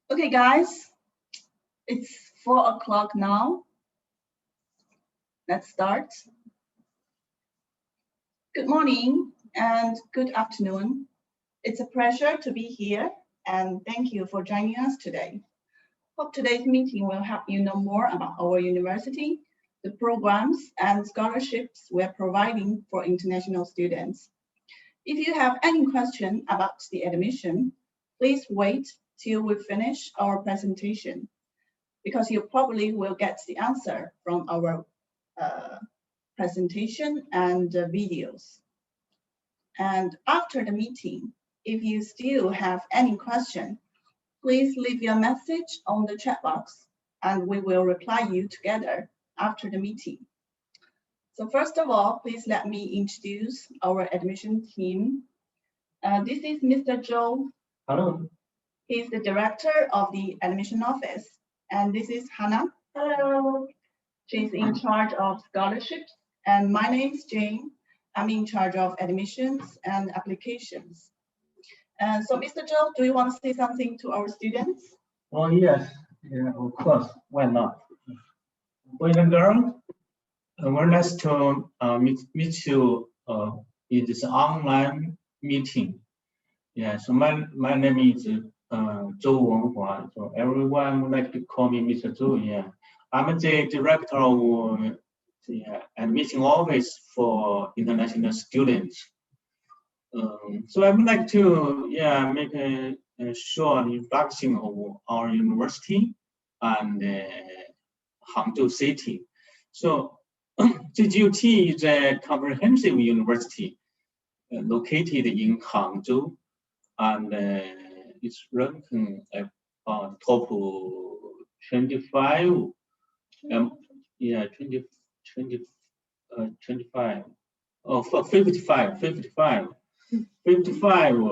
Okay, guys, it's 4 o'clock now. Let's start. Good morning and good afternoon. It's a pleasure to be here and thank you for joining us today. Hope today's meeting will help you know more about our university, the programs and scholarships we're providing for international students. If you have any question about the admission, please wait till we finish our presentation, because you probably will get the answer from our presentation and videos. And after the meeting, if you still have any question, Please leave your message on the chat box and we will reply you together after the meeting. So first of all, please let me introduce our admission team. This is Mr. Zhou. Hello. He's the director of the admission office. And this is Hannah. Hello. She's in charge of scholarships. And my name is Zhang. I'm in charge of admissions and applications. So Mr. Zhou, do you want to say something to our students? Oh, yes. Yeah, of course. Why not? Boys and girls, we're nice to meet you in this online meeting. Yeah, so my name is Zhou Wenhua. So everyone would like to call me Mr. Zhou. Yeah, I'm the director of the admission office for international students. So I would like to make a short introduction of our university and Hangzhou City. So ZJUT is a comprehensive university located in Hangzhou, and it's ranking top 25. 55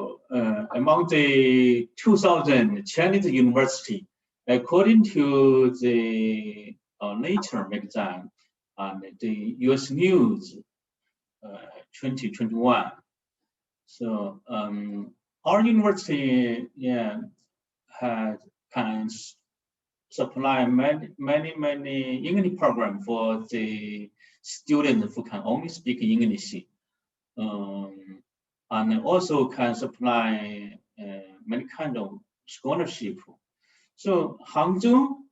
among the 2000 Chinese university, according to the Nature magazine and the US News 2021. So our university can supply many English programs for the students who can only speak English. And also can supply many kind of scholarship. So Hangzhou,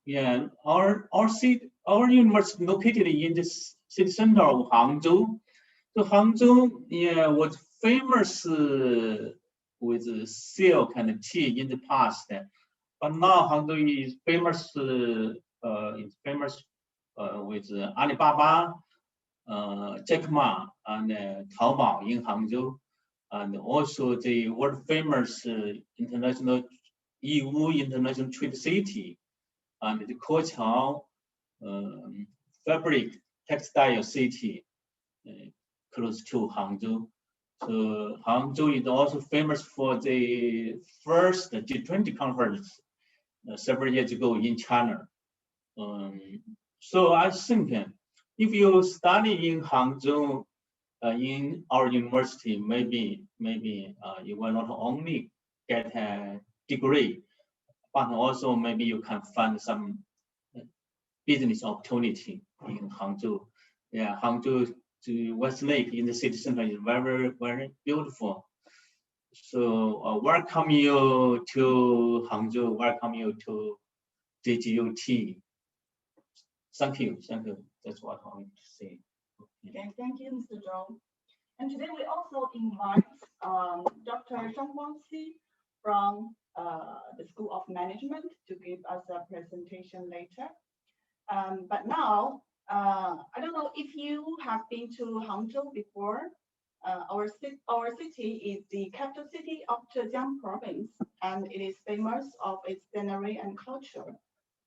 our university located in the city center of Hangzhou. So Hangzhou, was famous with silk and tea in the past, but now Hangzhou is famous. With Alibaba, Jack Ma, and Taobao in Hangzhou. And also the world famous international EU International Trade City and the Churchian fabric textile city close to Hangzhou. So Hangzhou is also famous for the first G20 conference several years ago in China. So I think if you study in Hangzhou, in our university, maybe you will not only get a degree, but also maybe you can find some business opportunity in Hangzhou. Yeah, Hangzhou to West Lake in the city center is very beautiful. So welcome you to Hangzhou. Welcome you to ZJUT. Thank you. That's what I want to say. Okay, thank you, Mr. Zhou. And today we also invite Dr. Zhang from the School of Management to give us a presentation later. But now, I don't know if you have been to Hangzhou before. Our city is the capital city of Zhejiang province, and it is famous of its scenery and culture.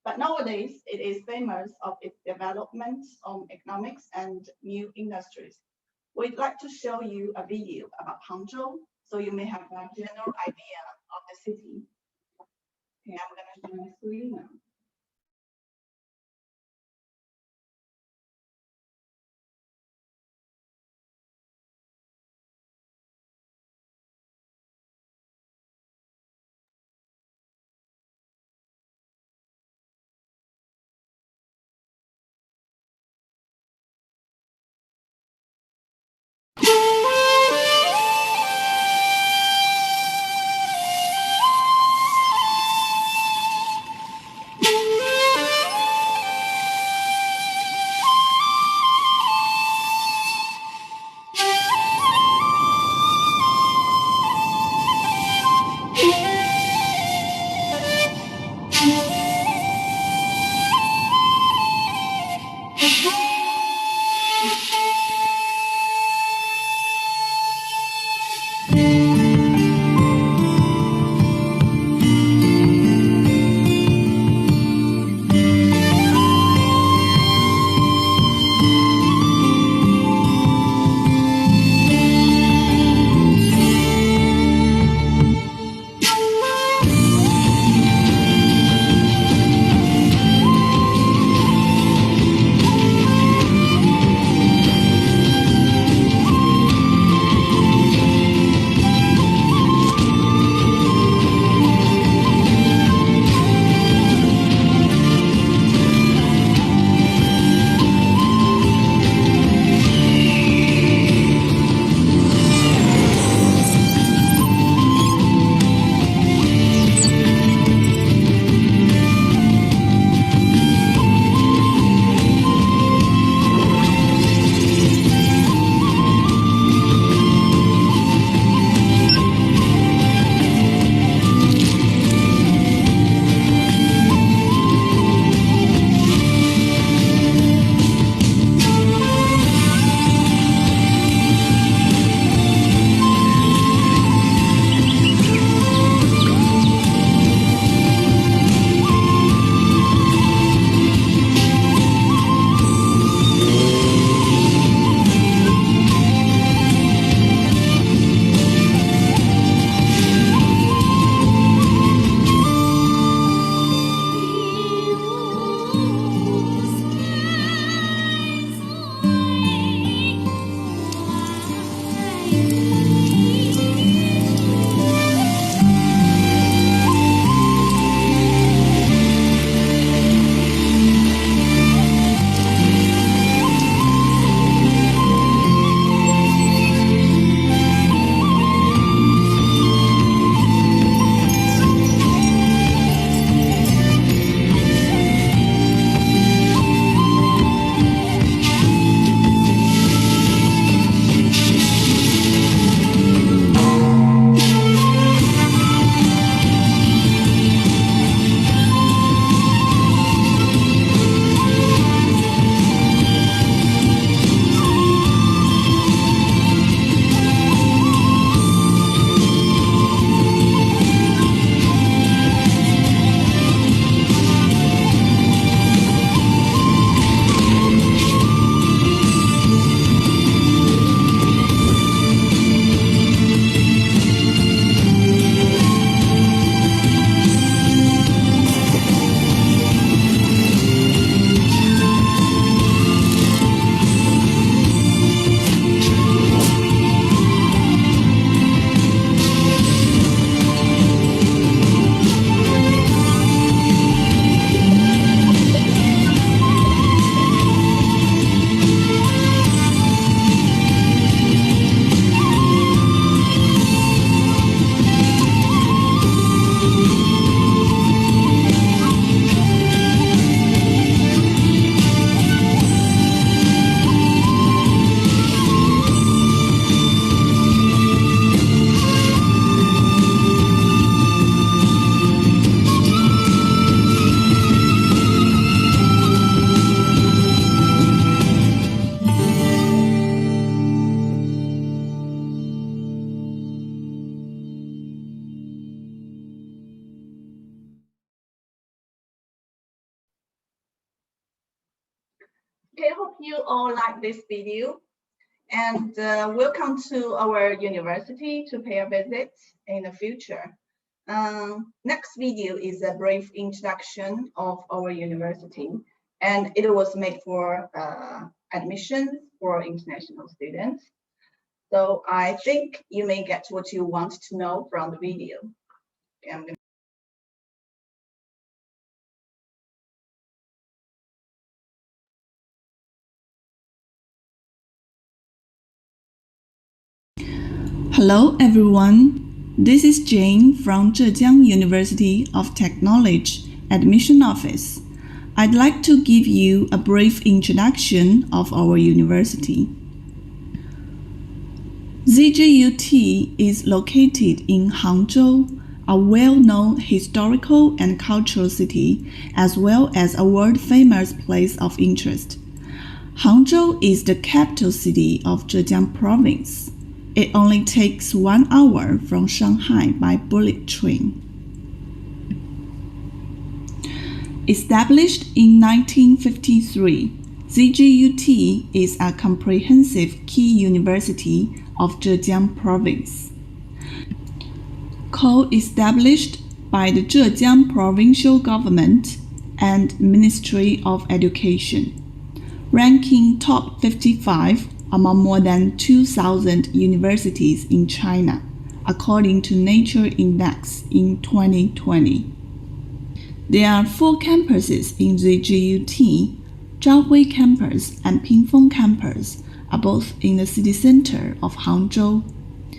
But nowadays, it is famous of its development on economics and new industries. We'd like to show you a video about Hangzhou, so you may have a general idea of the city. Okay, I'm going to share my screen now. Okay, hope you all like this video, and welcome to our university to pay a visit in the future. Next video is a brief introduction of our university, and it was made for admissions for international students. So I think you may get what you want to know from the video. Okay, Hello everyone, this is Zhang from Zhejiang University of Technology Admission Office. I'd like to give you a brief introduction of our university. ZJUT is located in Hangzhou, a well-known historical and cultural city, as well as a world-famous place of interest. Hangzhou is the capital city of Zhejiang province. It only takes 1 hour from Shanghai by bullet train. Established in 1953, ZJUT is a comprehensive key university of Zhejiang province. Co-established by the Zhejiang Provincial Government and Ministry of Education, ranking top 55 among more than 2,000 universities in China, according to Nature Index in 2020. There are 4 campuses in ZJUT. Zhaohui campus and Pingfeng campus are both in the city center of Hangzhou.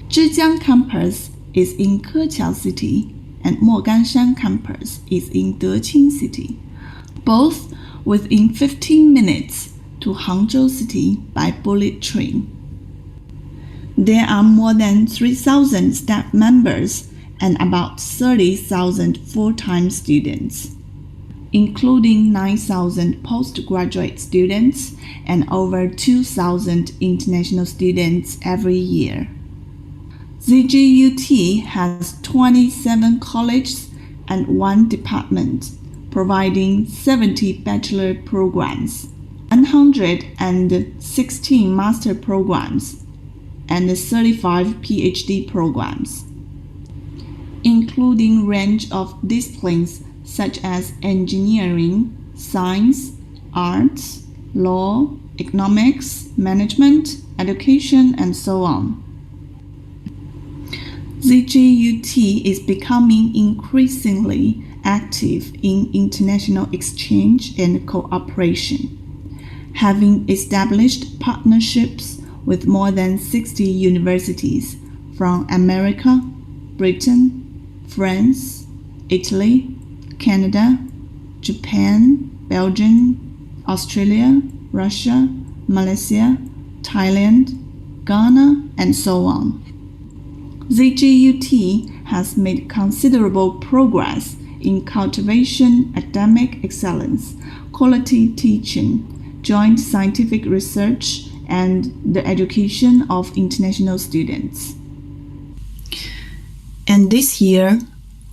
Zhejiang campus is in Keqiao City, and Moganshan campus is in Deqing City, both within 15 minutes to Hangzhou City by bullet train. There are more than 3,000 staff members and about 30,000 full-time students, including 9,000 postgraduate students and over 2,000 international students every year. ZJUT has 27 colleges and 1 department, providing 70 bachelor programs, 116 master programs, and 35 PhD programs, including range of disciplines such as engineering, science, arts, law, economics, management, education, and so on. ZJUT is becoming increasingly active in international exchange and cooperation, having established partnerships with more than 60 universities from America, Britain, France, Italy, Canada, Japan, Belgium, Australia, Russia, Malaysia, Thailand, Ghana, and so on. ZJUT has made considerable progress in cultivation, academic excellence, quality teaching, joint scientific research, and the education of international students. And this year,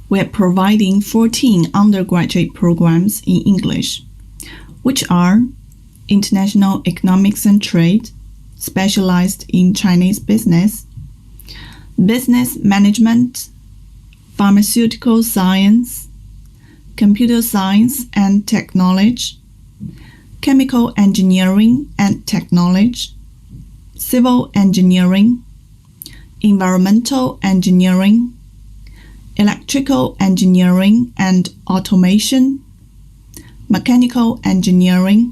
we are providing 14 undergraduate programs in English, which are International Economics and Trade, specialized in Chinese business, Business Management, Pharmaceutical Science, Computer Science and Technology, Chemical Engineering and Technology, Civil Engineering, Environmental Engineering, Electrical Engineering and Automation, Mechanical Engineering,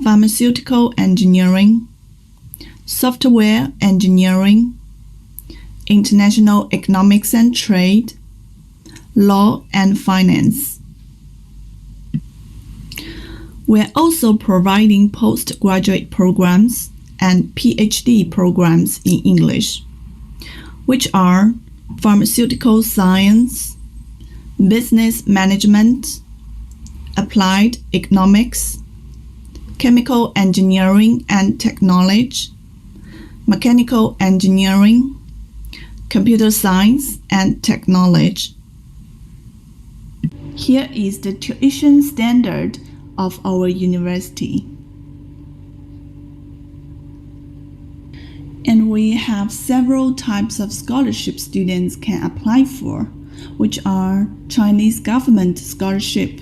Pharmaceutical Engineering, Software Engineering, International Economics and Trade, Law and Finance. We're also providing postgraduate programs and PhD programs in English, which are Pharmaceutical Science, Business Management, Applied Economics, Chemical Engineering and Technology, Mechanical Engineering, Computer Science and Technology. Here is the tuition standard of our university. we have several types of scholarship students can apply for, which are Chinese Government Scholarship,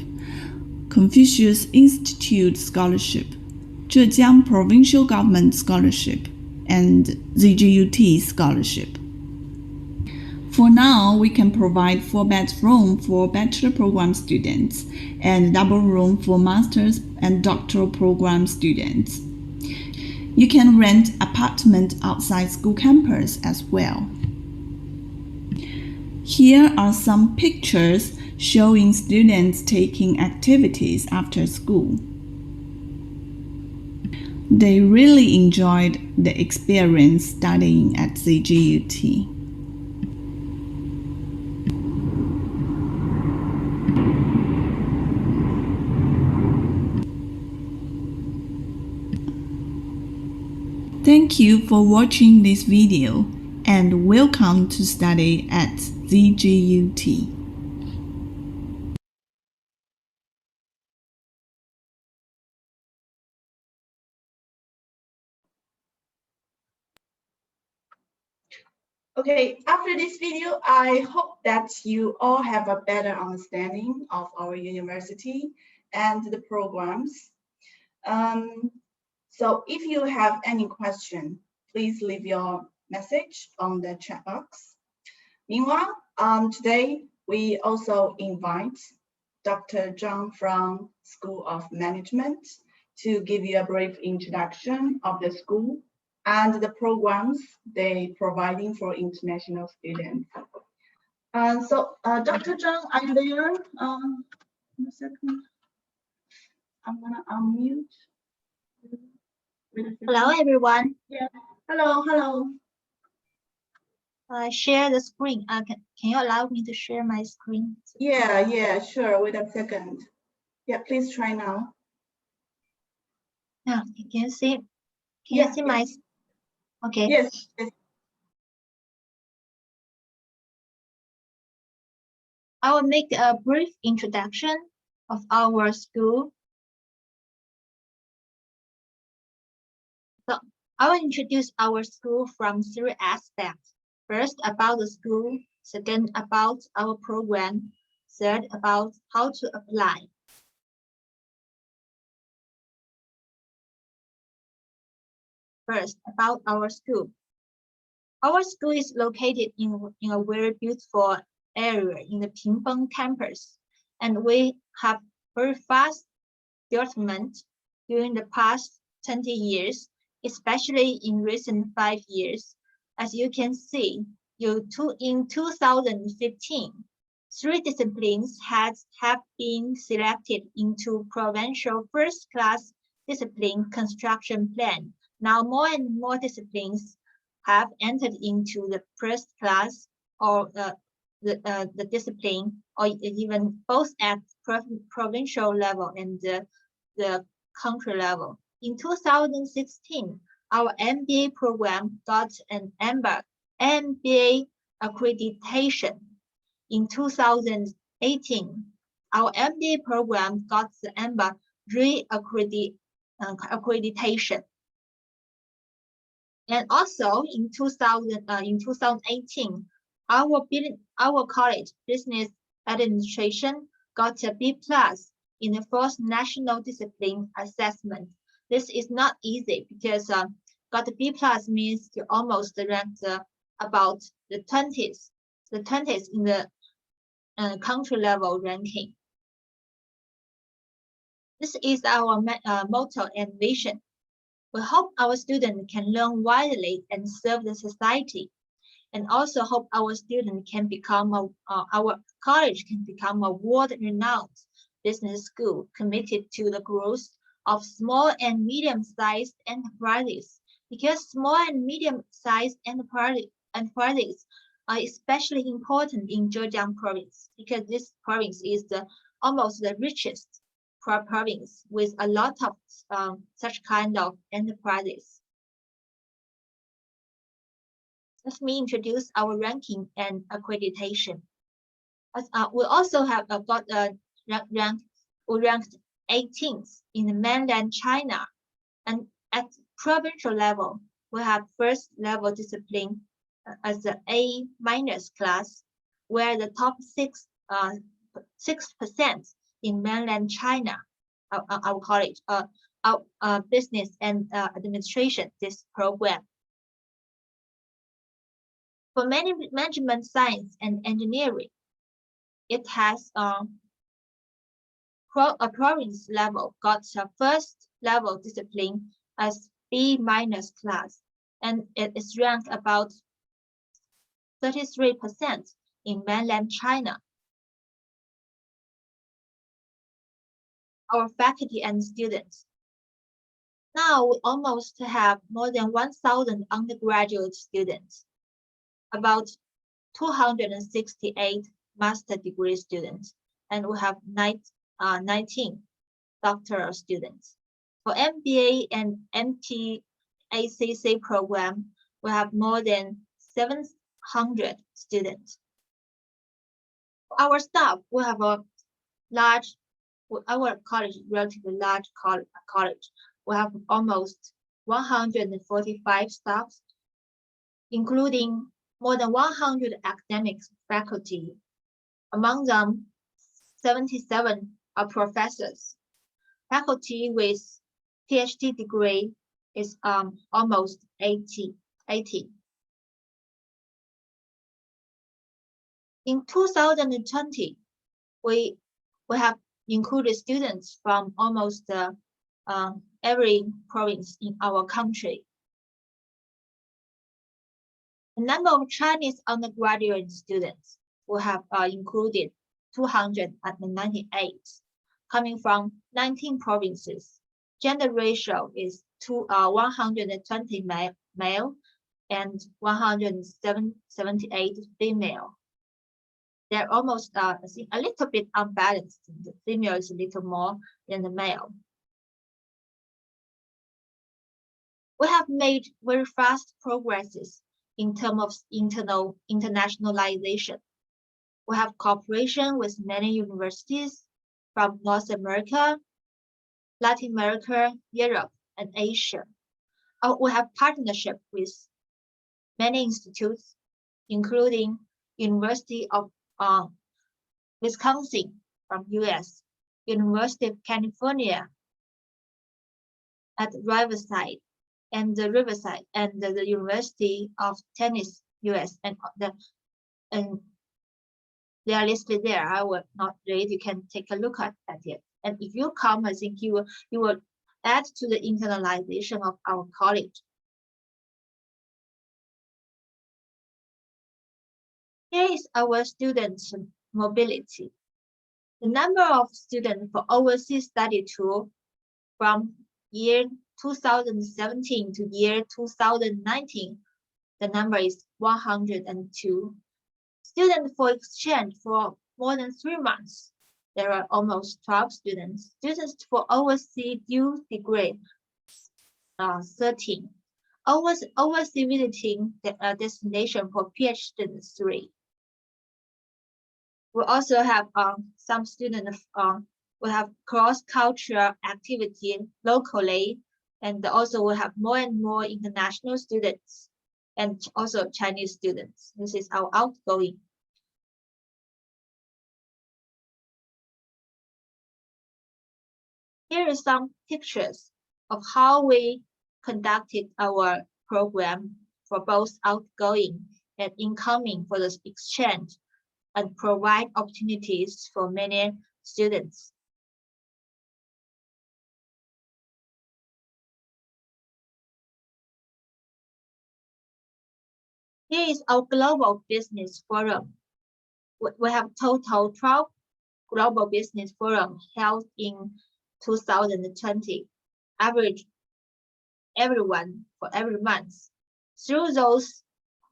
Confucius Institute Scholarship, Zhejiang Provincial Government Scholarship, and ZJUT Scholarship. For now, we can provide 4-bedroom for bachelor program students and double room for master's and doctoral program students. You can rent apartment outside school campus as well. Here are some pictures showing students taking activities after school. They really enjoyed the experience studying at ZJUT. Thank you for watching this video and welcome to study at ZJUT. Okay, after this video, I hope that you all have a better understanding of our university and the programs. So if you have any question, please leave your message on the chat box. Meanwhile, today we also invite Dr. Zhang from School of Management to give you a brief introduction of the school and the programs they're providing for international students. Dr. Zhang, are you there? A second. I'm gonna unmute. Hello, everyone. Yeah. Hello. Share the screen. Can you allow me to share my screen? Yeah, sure. Wait a second. Yeah, please try now. Yeah, you can see. Can you see my? Okay. Yes. I will make a brief introduction of our school. So I will introduce our school from 3 aspects. First, about the school. Second, about our program. Third, about how to apply. First, about our school. Our school is located in a very beautiful area in the Pingfeng campus, and we have very fast development during the past 20 years, especially in recent 5 years. As you can see, in 2015, 3 disciplines have been selected into Provincial first-class discipline construction plan. Now more and more disciplines have entered into the first class or the discipline, or even both at provincial level and the country level. In 2016, our MBA program got an MBA accreditation. In 2018, our MBA program got the MBA accreditation. And also in 2018, our college business administration got a B+ in the first national discipline assessment. This is not easy because got a B+ means you almost ranked about the 20th in the country level ranking. This is our motto and vision. We hope our students can learn widely and serve the society, and also hope our students can become our college can become a world-renowned business school committed to the growth of small and medium-sized enterprises. Because small and medium-sized enterprises are especially important in Zhejiang province, because this province is almost the richest province with a lot of such kind of enterprises. Let me introduce our ranking and accreditation. We also have ranked 18th in mainland China, and at provincial level, we have first level discipline as the A- class, where the top 6% in mainland China, our college, business and administration, this program. For management science and engineering, it has a province level, got a first level discipline as B- class, and it is ranked about 33% in mainland China. Our faculty and students. Now we almost have more than 1,000 undergraduate students, about 268 master degree students, and we have 19 doctoral students. For MBA and MTACC program, we have more than 700 students. For our staff, we have a large, our college is relatively large college. We have almost 145 staffs, including more than 100 academic faculty. Among them, 77 are professors. Faculty with PhD degree is almost 80. In 2020, we have included students from almost every province in our country. The number of Chinese undergraduate students we have included 298, coming from 19 provinces. Gender ratio is 120 male and 178 female. They're almost I think a little bit unbalanced. The female is a little more than the male. We have made very fast progresses in terms of internationalization. We have cooperation with many universities from North America, Latin America, Europe, and Asia. We have partnership with many institutes, including University of Wisconsin from US, University of California at Riverside, and the Riverside, and the University of Tennessee, US, and they are listed there. I will not read. You can take a look at it. And if you come, I think you will add to the internalization of our college. Here is our students' mobility. The number of students for overseas study tour from year 2017 to year 2019, the number is 102. Students for exchange for more than 3 months, there are almost 12 students. Students for overseas dual degree, 13. Overseas visiting the destination for PhD students, 3. We also have some students, we have cross-cultural activity locally, and also we have more and more international students and also Chinese students. This is our outgoing. Here are some pictures of how we conducted our program for both outgoing and incoming for the exchange, and provide opportunities for many students. Here is our Global Business Forum. We have total 12 Global Business Forum held in 2020, average everyone for every month. Through those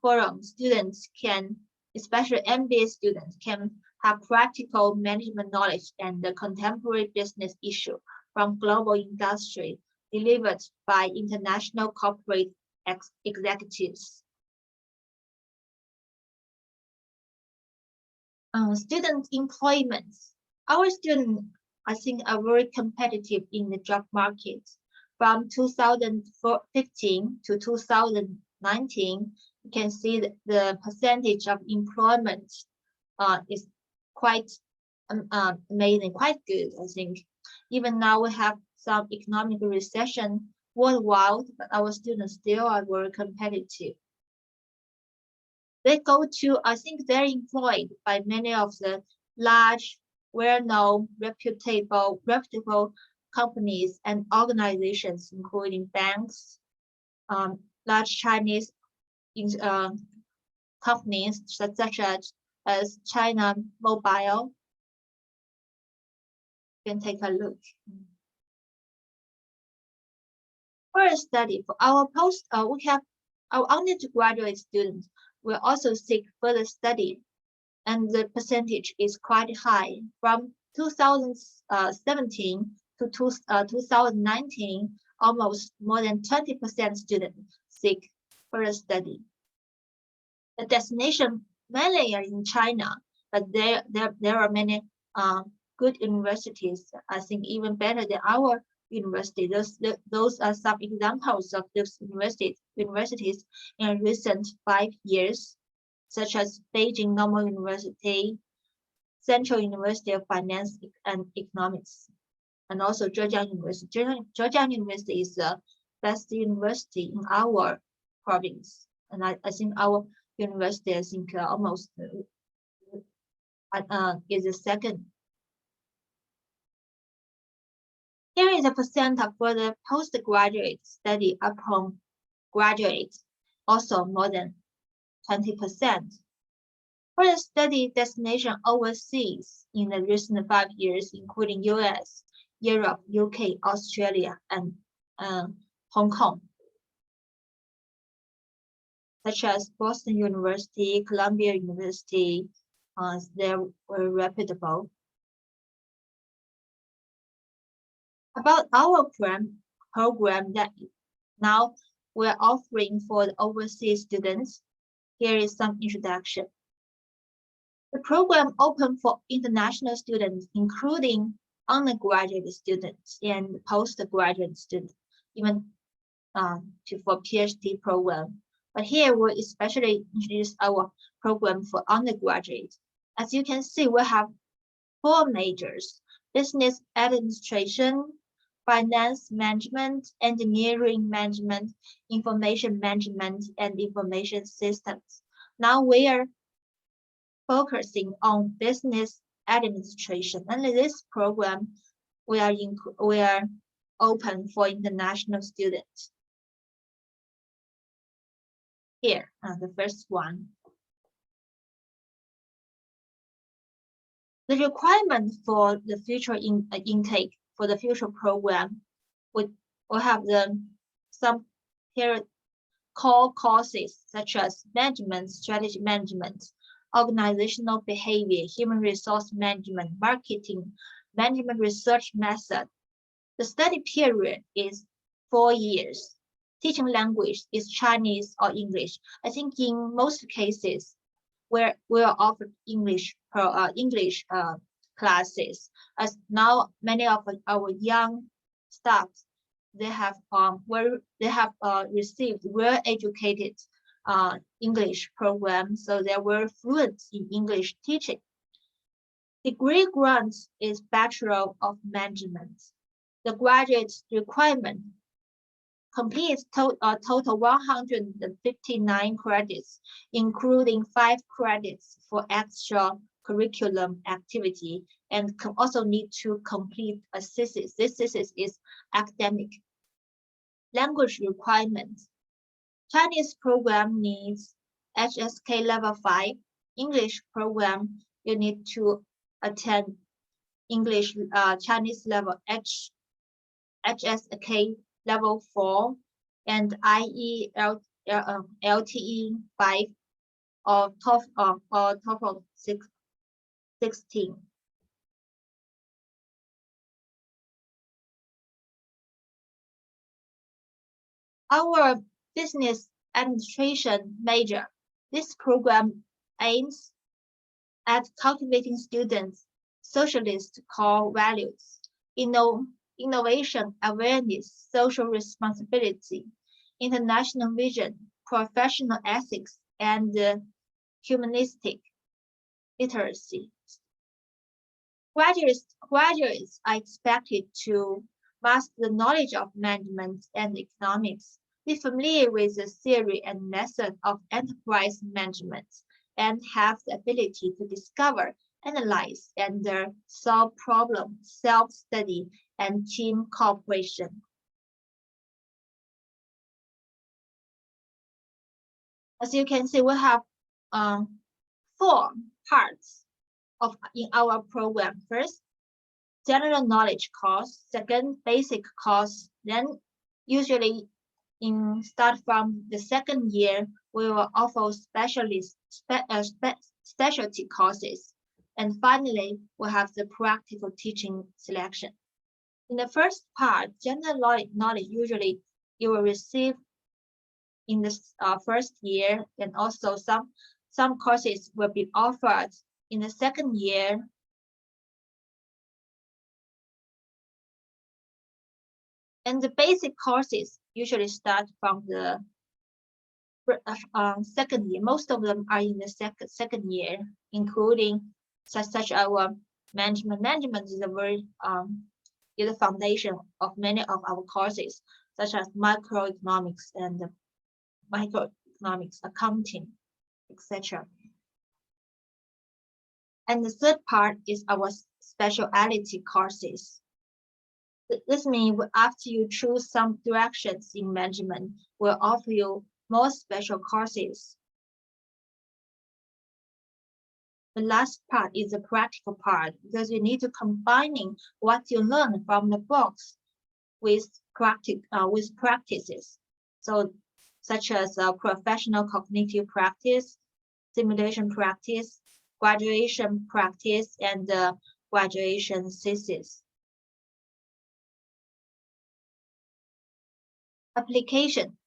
forums, students can, especially MBA students, can have practical management knowledge and the contemporary business issue from global industry delivered by international corporate executives. Student employment. Our students, I think, are very competitive in the job market. From 2015 to 2019, you can see that the percentage of employment is quite amazing, quite good, I think. Even now we have some economic recession worldwide, but our students still are very competitive. They go to, I think they're employed by many of the large, well-known, reputable companies and organizations, including banks, large Chinese companies such as China Mobile. You can take a look. Further study for our we have our undergraduate students will also seek further study, and the percentage is quite high. From 2017 to 2019, almost more than 20% students seek further study. The destination mainly are in China, but there are many good universities. I think even better than our university. Those are some examples of those universities in recent 5 years, such as Beijing Normal University, Central University of Finance and Economics, and also Zhejiang University. Zhejiang University is the best university in our province, and I think our university, I think almost is the second. Here is a percent of further postgraduate study upon graduate, also more than 20%. Further study destination overseas in the recent 5 years, including US, Europe, UK, Australia, and Hong Kong, such as Boston University, Columbia University. They were reputable. About our program that now we're offering for the overseas students, here is some introduction. The program open for international students, including undergraduate students and postgraduate students, even for PhD program. But here we especially introduce our program for undergraduate. As you can see, we have 4 majors: business administration, finance management, engineering management, information management, and information systems. Now we are focusing on business administration, and in this program we are open for international students. Here, the first one. The requirement for the future intake for the future program will have some core courses such as management, strategy management, organizational behavior, human resource management, marketing, management research method. The study period is 4 years. Teaching language is Chinese or English. I think in most cases, we are offered English classes, as now many of our young staff they have received well-educated English program, so they were fluent in English teaching. Degree grant is Bachelor of Management. The graduate requirement completes total 159 credits, including 5 credits for extra curriculum activity, and also need to complete a thesis. This thesis is academic. Language requirements. Chinese program needs HSK level 5. English program, you need to attend English Chinese level HSK level 4 and LTE 5 or TOEFL 16. Our business administration major, this program aims at cultivating students' socialist core values, innovation, awareness, social responsibility, international vision, professional ethics, and humanistic literacy. Graduates are expected to master the knowledge of management and economics, be familiar with the theory and method of enterprise management, and have the ability to discover, analyze, and solve problems, self-study, and team cooperation. As you can see, we have 4 parts in our program. First, general knowledge course. Second, basic course. Then, usually start from the second year, we will offer specialty courses. And finally, we have the practical teaching selection. In the first part, general knowledge usually you will receive in the first year, and also some courses will be offered in the second year. And the basic courses usually start from the second year. Most of them are in the second year, including such our management. Management is the foundation of many of our courses, such as microeconomics and microeconomics, accounting, etc. And the third part is our specialty courses. This means after you choose some directions in management, we'll offer you more special courses. The last part is the practical part, because you need to combining what you learn from the books with practices. So, such as professional cognitive practice, simulation practice, graduation practice, and graduation thesis. Application.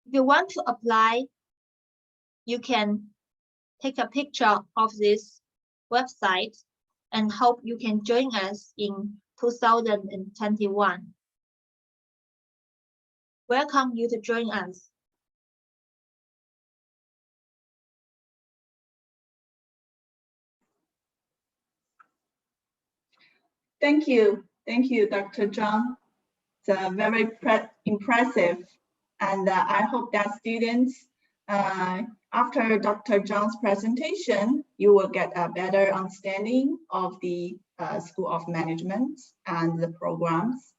If you want to apply, you can take a picture of this website and hope you can join us in 2021. Welcome you to join us. Thank you, Dr. Zhang. It's very impressive, and I hope that students, after Dr. Zhang's presentation, you will get a better understanding of the School of Management and the programs.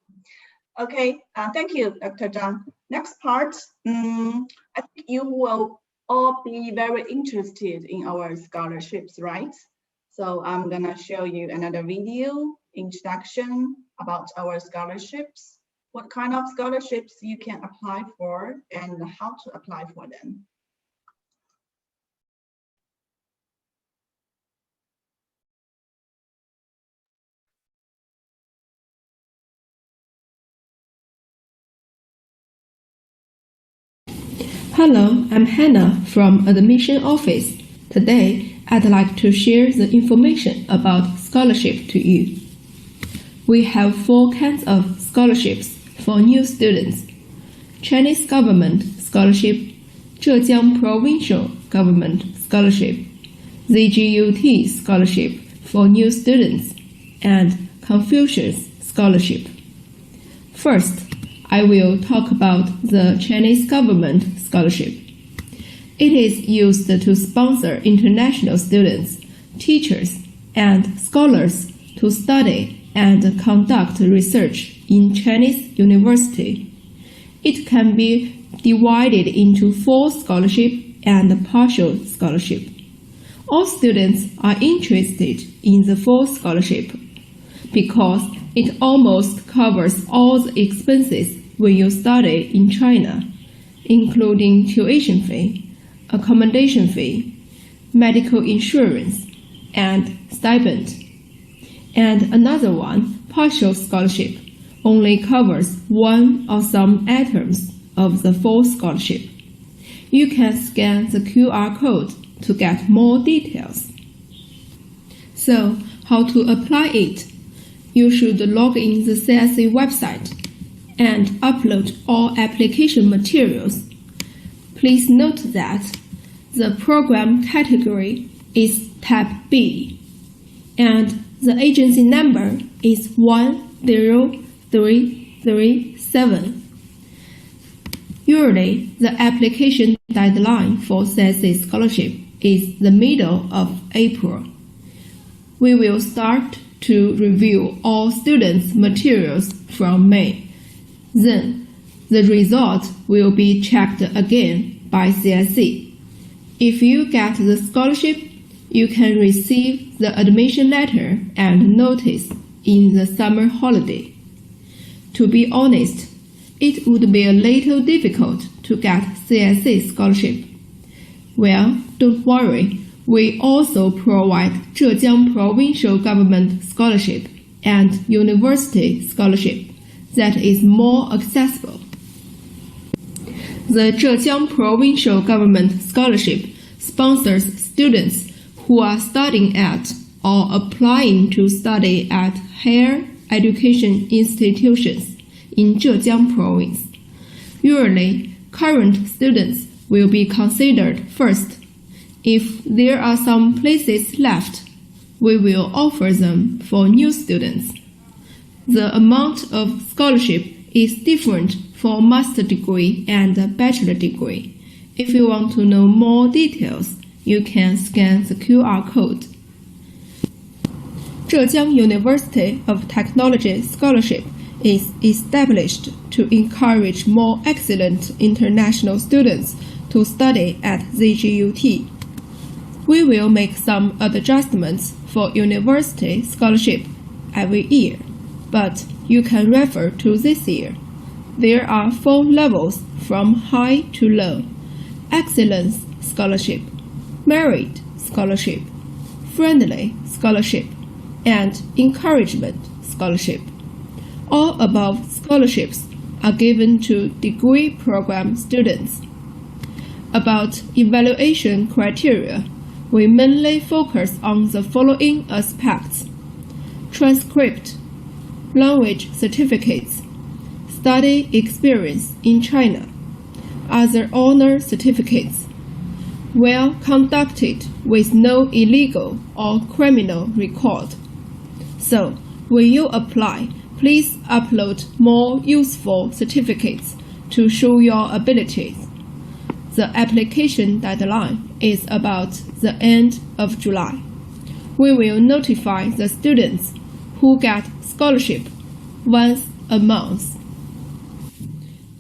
Okay, thank you, Dr. Zhang. Next part, I think you will all be very interested in our scholarships, right? So I'm gonna show you another video introduction about our scholarships, what kind of scholarships you can apply for, and how to apply for them. Hello, I'm Hannah from Admission Office. Today, I'd like to share the information about scholarship to you. We have 4 kinds of scholarships for new students: Chinese Government Scholarship, Zhejiang Provincial Government Scholarship, ZJUT Scholarship for new students, and Confucius Scholarship. First, I will talk about the Chinese Government Scholarship. It is used to sponsor international students, teachers, and scholars to study and conduct research in Chinese university. It can be divided into full scholarship and partial scholarship. All students are interested in the full scholarship because it almost covers all the expenses when you study in China, including tuition fee, accommodation fee, medical insurance, and stipend. And another one, partial scholarship, only covers one or some items of the full scholarship. You can scan the QR code to get more details. So, how to apply it? you should log in the CSE website and upload all application materials. Please note that the program category is Tab B, and the agency number is 10337. Usually, the application deadline for CSE scholarship is the middle of April. We will start to review all students' materials from May. Then, the result will be checked again by CSE. If you get the scholarship, you can receive the admission letter and notice in the summer holiday. To be honest, it would be a little difficult to get CSE scholarship. Well, don't worry, we also provide Zhejiang Provincial Government Scholarship and University Scholarship that is more accessible. The Zhejiang Provincial Government Scholarship sponsors students who are studying at or applying to study at higher education institutions in Zhejiang Province. Usually, current students will be considered first. If there are some places left, we will offer them for new students. The amount of scholarship is different for master degree and bachelor degree. If you want to know more details, you can scan the QR code. Zhejiang University of Technology Scholarship is established to encourage more excellent international students to study at ZJUT. We will make some adjustments for university scholarship every year, but you can refer to this year. There are 4 levels from high to low: Excellence Scholarship, Merit Scholarship, Friendly Scholarship, and Encouragement Scholarship. All above scholarships are given to degree program students. About evaluation criteria, we mainly focus on the following aspects: transcript, language certificates, study experience in China, other honor certificates, well conducted with no illegal or criminal record. So, when you apply, please upload more useful certificates to show your abilities. The application deadline is about the end of July. We will notify the students who get scholarship once a month.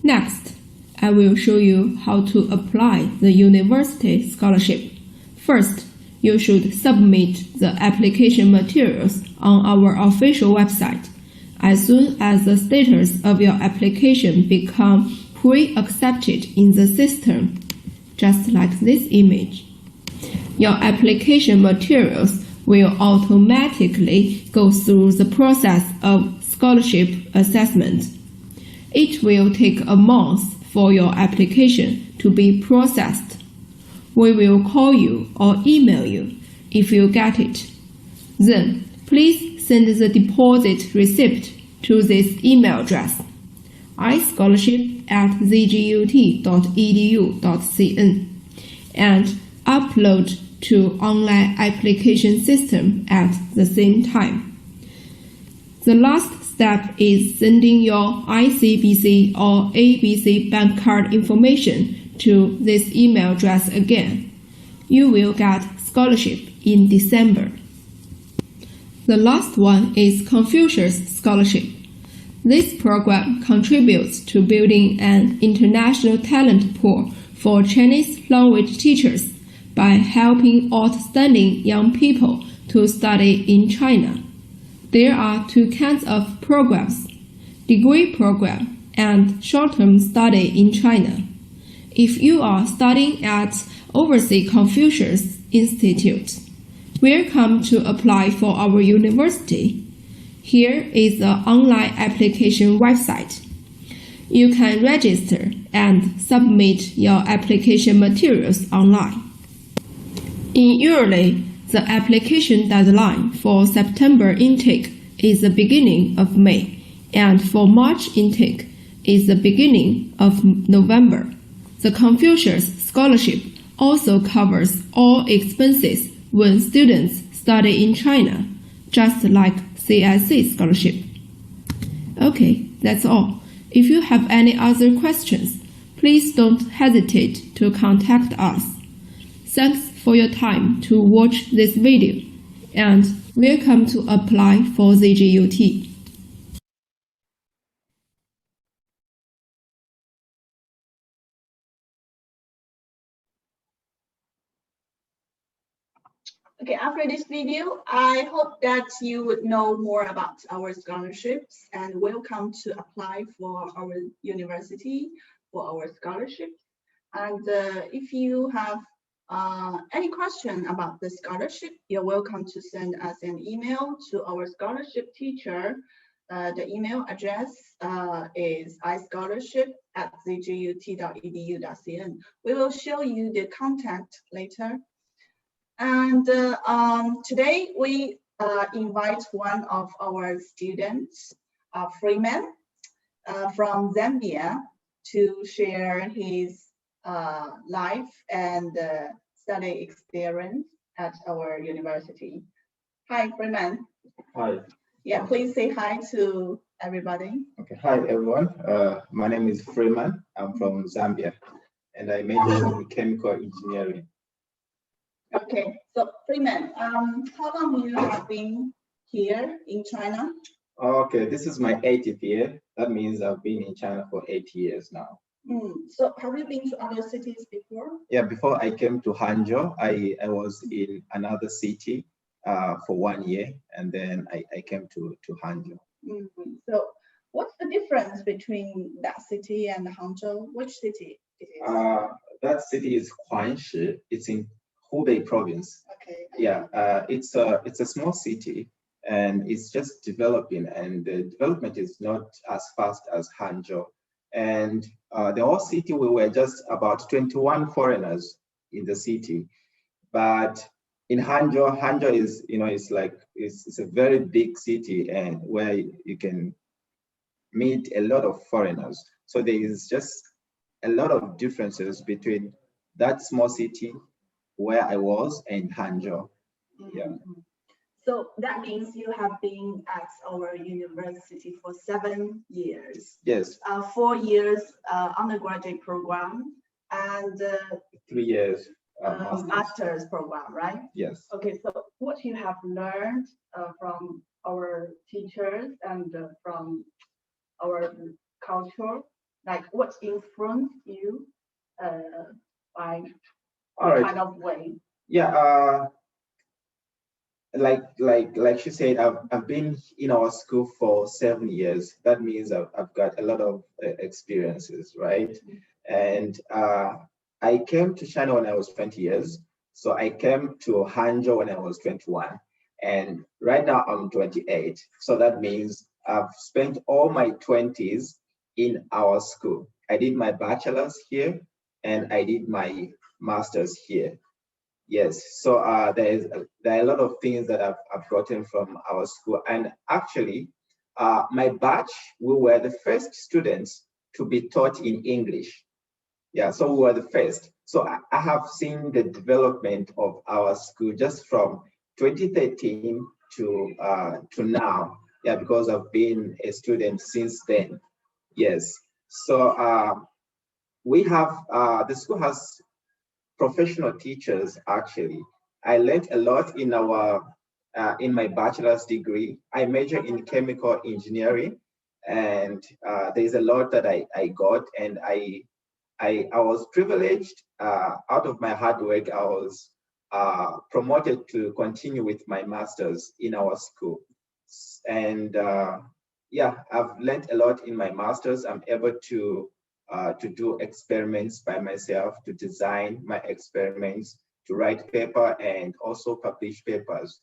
Next, I will show you how to apply the university scholarship. First, you should submit the application materials on our official website. As soon as the status of your application becomes pre-accepted in the system, just like this image, your application materials will automatically go through the process of scholarship assessment. It will take a month for your application to be processed. We will call you or email you if you get it. Then, please send the deposit receipt to this email address: ischolarship@zjut.edu.cn, and upload to online application system at the same time. The last step is sending your ICBC or ABC bank card information to this email address again. You will get scholarship in December. The last one is Confucius Scholarship. This program contributes to building an international talent pool for Chinese language teachers by helping outstanding young people to study in China. There are 2 kinds of programs: degree program and short-term study in China. If you are studying at Overseas Confucius Institute, welcome to apply for our university. Here is the online application website. You can register and submit your application materials online. Usually, the application deadline for September intake is the beginning of May, and for March intake is the beginning of November. The Confucius Scholarship also covers all expenses when students study in China, just like CSC Scholarship. Okay, that's all. If you have any other questions, please don't hesitate to contact us. Thanks for your time to watch this video, and welcome to apply for ZJUT. Okay, after this video, I hope that you would know more about our scholarships and welcome to apply for our university for our scholarships. And if you have any question about the scholarship, you're welcome to send us an email to our scholarship teacher. The email address is ischolarship@zjut.edu.cn. We will show you the contact later. And today we invite one of our students, Freeman, from Zambia, to share his life and study experience at our university. Hi, Freeman. Hi. Yeah, please say hi to everybody. Okay. Hi, everyone. My name is Freeman. I'm from Zambia, and I major in chemical engineering. Okay, so Freeman, how long you have been here in China? Okay, this is my 80th year. That means I've been in China for 8 years now. So have you been to other cities before? Yeah, before I came to Hangzhou, I was in another city for 1 year, and then I came to Hangzhou. So what's the difference between that city and Hangzhou? Which city it is? That city is Guangshi. It's in Hubei province. Okay. Yeah, it's a small city, and it's just developing, and the development is not as fast as Hangzhou. And the whole city, we were just about 21 foreigners in the city. But in Hangzhou is, it's a very big city, and where you can meet a lot of foreigners. So there is just a lot of differences between that small city where I was and Hangzhou. Yeah. So that means you have been at our university for 7 years. Yes. 4 years undergraduate program and 3 years master's program, right? Yes. Okay, so what you have learned from our teachers and from our culture, like what influenced you by kind of way? Yeah, like she said, I've been in our school for 7 years. That means I've got a lot of experiences, right? And I came to China when I was 20 years. So I came to Hangzhou when I was 21. And right now I'm 28. So that means I've spent all my 20s in our school. I did my bachelor's here, and I did my master's here. Yes, so there are a lot of things that I've gotten from our school. And actually, my batch, we were the first students to be taught in English. Yeah, so we were the first. So I have seen the development of our school just from 2013 to now. Yeah, because I've been a student since then. Yes, so we have, the school has professional teachers. Actually, I learned a lot in my bachelor's degree. I majored in chemical engineering, and there's a lot that I got, and I was privileged. Out of my hard work, I was promoted to continue with my master's in our school. And yeah, I've learned a lot in my master's. I'm able to do experiments by myself, to design my experiments, to write paper, and also publish papers.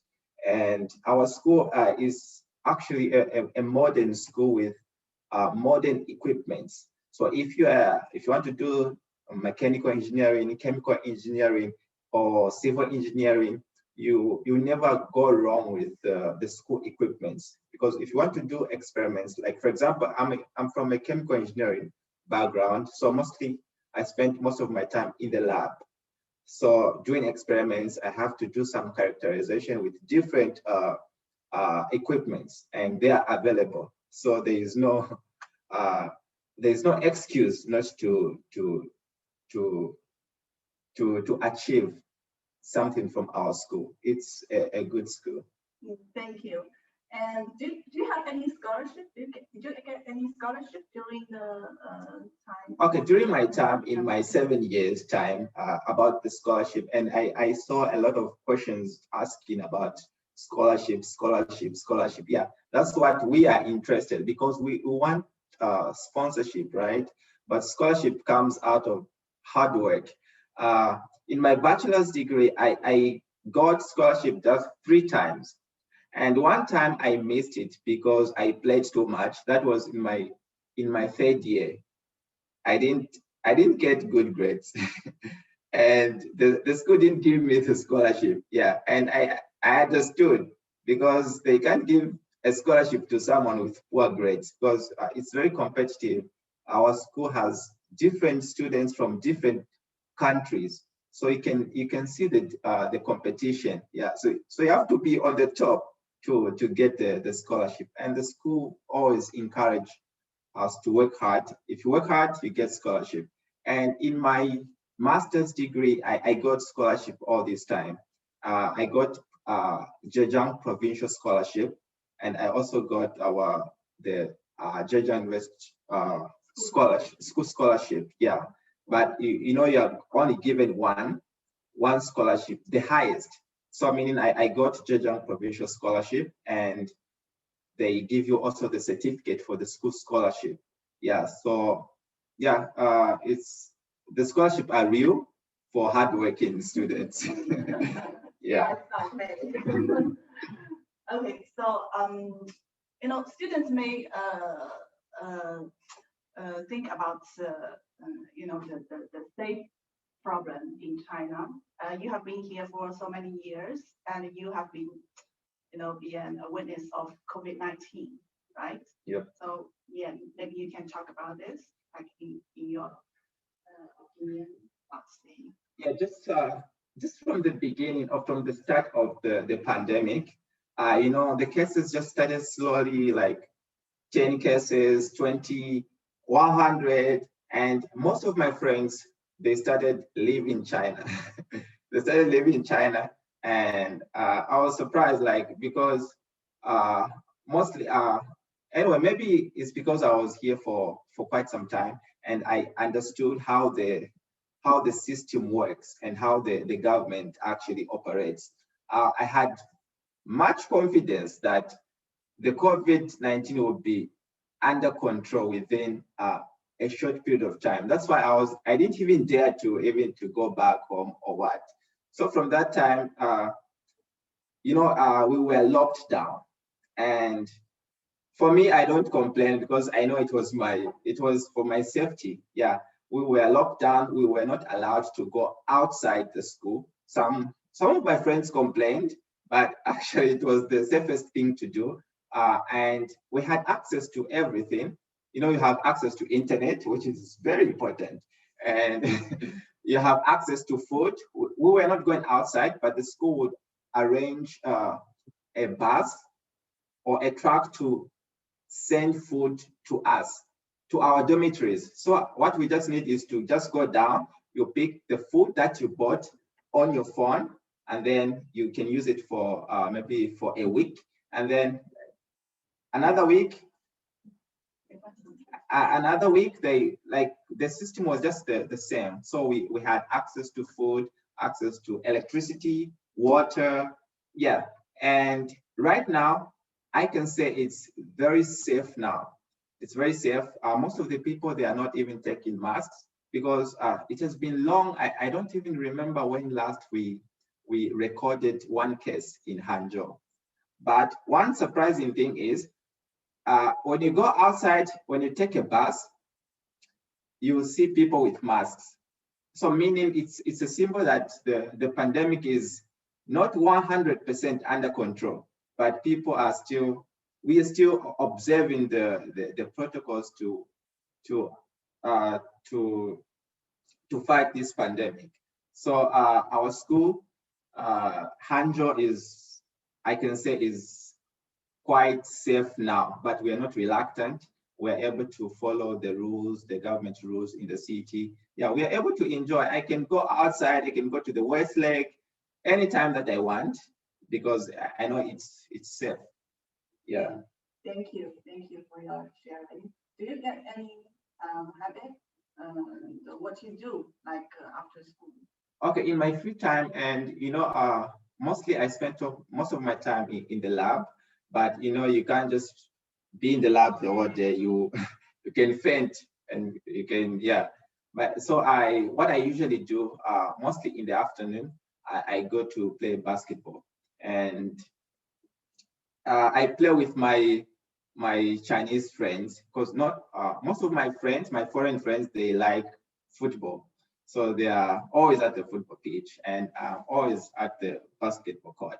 And our school is actually a modern school with modern equipments. So if you want to do mechanical engineering, chemical engineering, or civil engineering, you never go wrong with the school equipments, because if you want to do experiments, like for example, I'm from a chemical engineering background, so mostly I spent most of my time in the lab. So doing experiments, I have to do some characterization with different equipments, and they are available. So there is no excuse not to achieve something from our school. It's a good school. Thank you. And do you have any scholarship? Did you get any scholarship during the time? Okay, during my time, in my 7 years time, about the scholarship, and I saw a lot of questions asking about scholarship. Yeah, that's what we are interested, because we want sponsorship, right? But scholarship comes out of hard work. In my bachelor's degree, I got scholarship just 3 times. And one time I missed it because I played too much. That was in my 3rd year. I didn't get good grades. And the school didn't give me the scholarship. Yeah, and I understood, because they can't give a scholarship to someone with poor grades, because it's very competitive. Our school has different students from different countries, so you can see the competition. Yeah, so you have to be on the top to get the scholarship, and the school always encourage us to work hard. If you work hard, you get scholarship. And in my master's degree, I got scholarship all this time. I got Zhejiang Provincial Scholarship, and I also got the Zhejiang West school scholarship. Yeah, but you know, you're only given one scholarship, the highest. So meaning I got Zhejiang Provincial Scholarship, and they give you also the certificate for the school scholarship. Yeah, so yeah, it's the scholarship are real for hardworking students. Yeah. Okay, so you know, students may think about you know, the state problem in China. You have been here for so many years, and you have been, you know, being a witness of COVID-19, right? Yep. So yeah, maybe you can talk about this, like in your opinion. Yeah, just from the beginning, or from the start of the pandemic, you know, the cases just started slowly, like 10 cases, 20, 100, and most of my friends, they started living in China. They started living in China, and I was surprised, like, because mostly, anyway, maybe it's because I was here for quite some time, and I understood how the system works and how the government actually operates. I had much confidence that the COVID-19 would be under control within a short period of time. That's why I didn't even dare to go back home or what. So from that time, you know, we were locked down, and for me, I don't complain, because I know it was for my safety. Yeah, we were locked down. We were not allowed to go outside the school. Some of my friends complained, but actually it was the safest thing to do. And we had access to everything. You know, you have access to internet, which is very important, and you have access to food. We were not going outside, but the school would arrange a bus or a truck to send food to us, to our dormitories. So what we just need is to just go down, you pick the food that you bought on your phone, and then you can use it for maybe for a week, and then another week, the system was just the same. So we had access to food, access to electricity, water. Yeah, and right now, I can say it's very safe now. It's very safe. Most of the people, they are not even taking masks, because it has been long. I don't even remember when last we recorded one case in Hangzhou. But one surprising thing is, when you go outside, when you take a bus, you will see people with masks. So meaning it's a symbol that the pandemic is not 100% under control, but people are still, we are still observing the protocols to fight this pandemic. So our school, Hangzhou is, I can say, is quite safe now, but we are not reluctant. We're able to follow the rules, the government rules in the city. Yeah, we are able to enjoy. I can go outside, I can go to the West Lake anytime that I want, because I know it's safe. Yeah. Thank you for your sharing. Do you get any habit? What you do like after school? Okay, in my free time, and mostly I spend most of my time in the lab, but you can't just be in the lab the whole day. You can faint, and you can, yeah. But so what I usually do, mostly in the afternoon, I go to play basketball, and I play with my Chinese friends, because not most of my friends, my foreign friends, they like football. So they are always at the football pitch, and I'm always at the basketball court.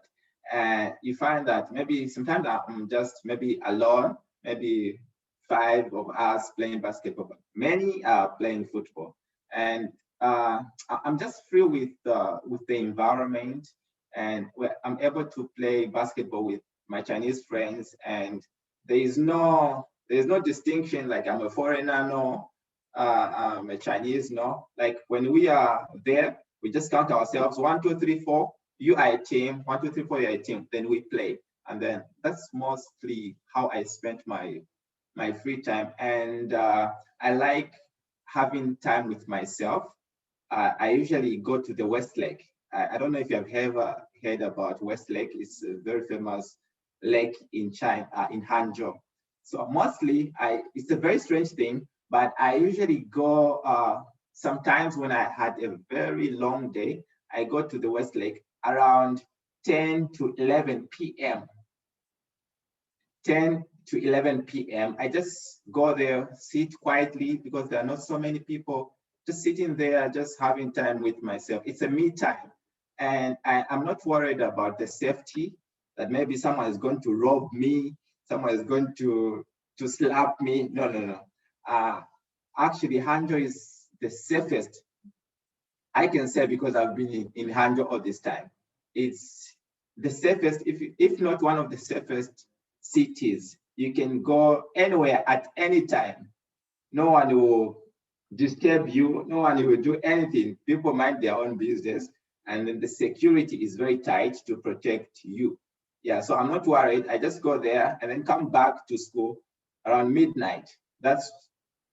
And you find that maybe sometimes I'm just maybe alone, maybe 5 of us playing basketball, but many are playing football. And I'm just free with the environment, and I'm able to play basketball with my Chinese friends, and there is no distinction like I'm a foreigner, no. I'm a Chinese, no. Like when we are there, we just count ourselves 1, 2, 3, 4. You are a team. 1, 2, 3, 4. You are a team. Then we play, and then that's mostly how I spent my free time. And I like having time with myself. I usually go to the West Lake. I don't know if you have ever heard about West Lake. It's a very famous lake in China, in Hangzhou. So mostly, it's a very strange thing, but I usually go, sometimes when I had a very long day, I go to the West Lake around 10 to 11 p.m. 10 to 11 p.m. I just go there, sit quietly, because there are not so many people, just sitting there, just having time with myself. It's a me time. And I'm not worried about the safety, that maybe someone is going to rob me, someone is going to slap me. No. Actually, Hangzhou is the safest, I can say, because I've been in Hangzhou all this time. It's the safest, if not one of the safest cities. You can go anywhere at any time. No one will disturb you. No one will do anything. People mind their own business. And then the security is very tight to protect you. Yeah, so I'm not worried. I just go there and then come back to school around midnight. That's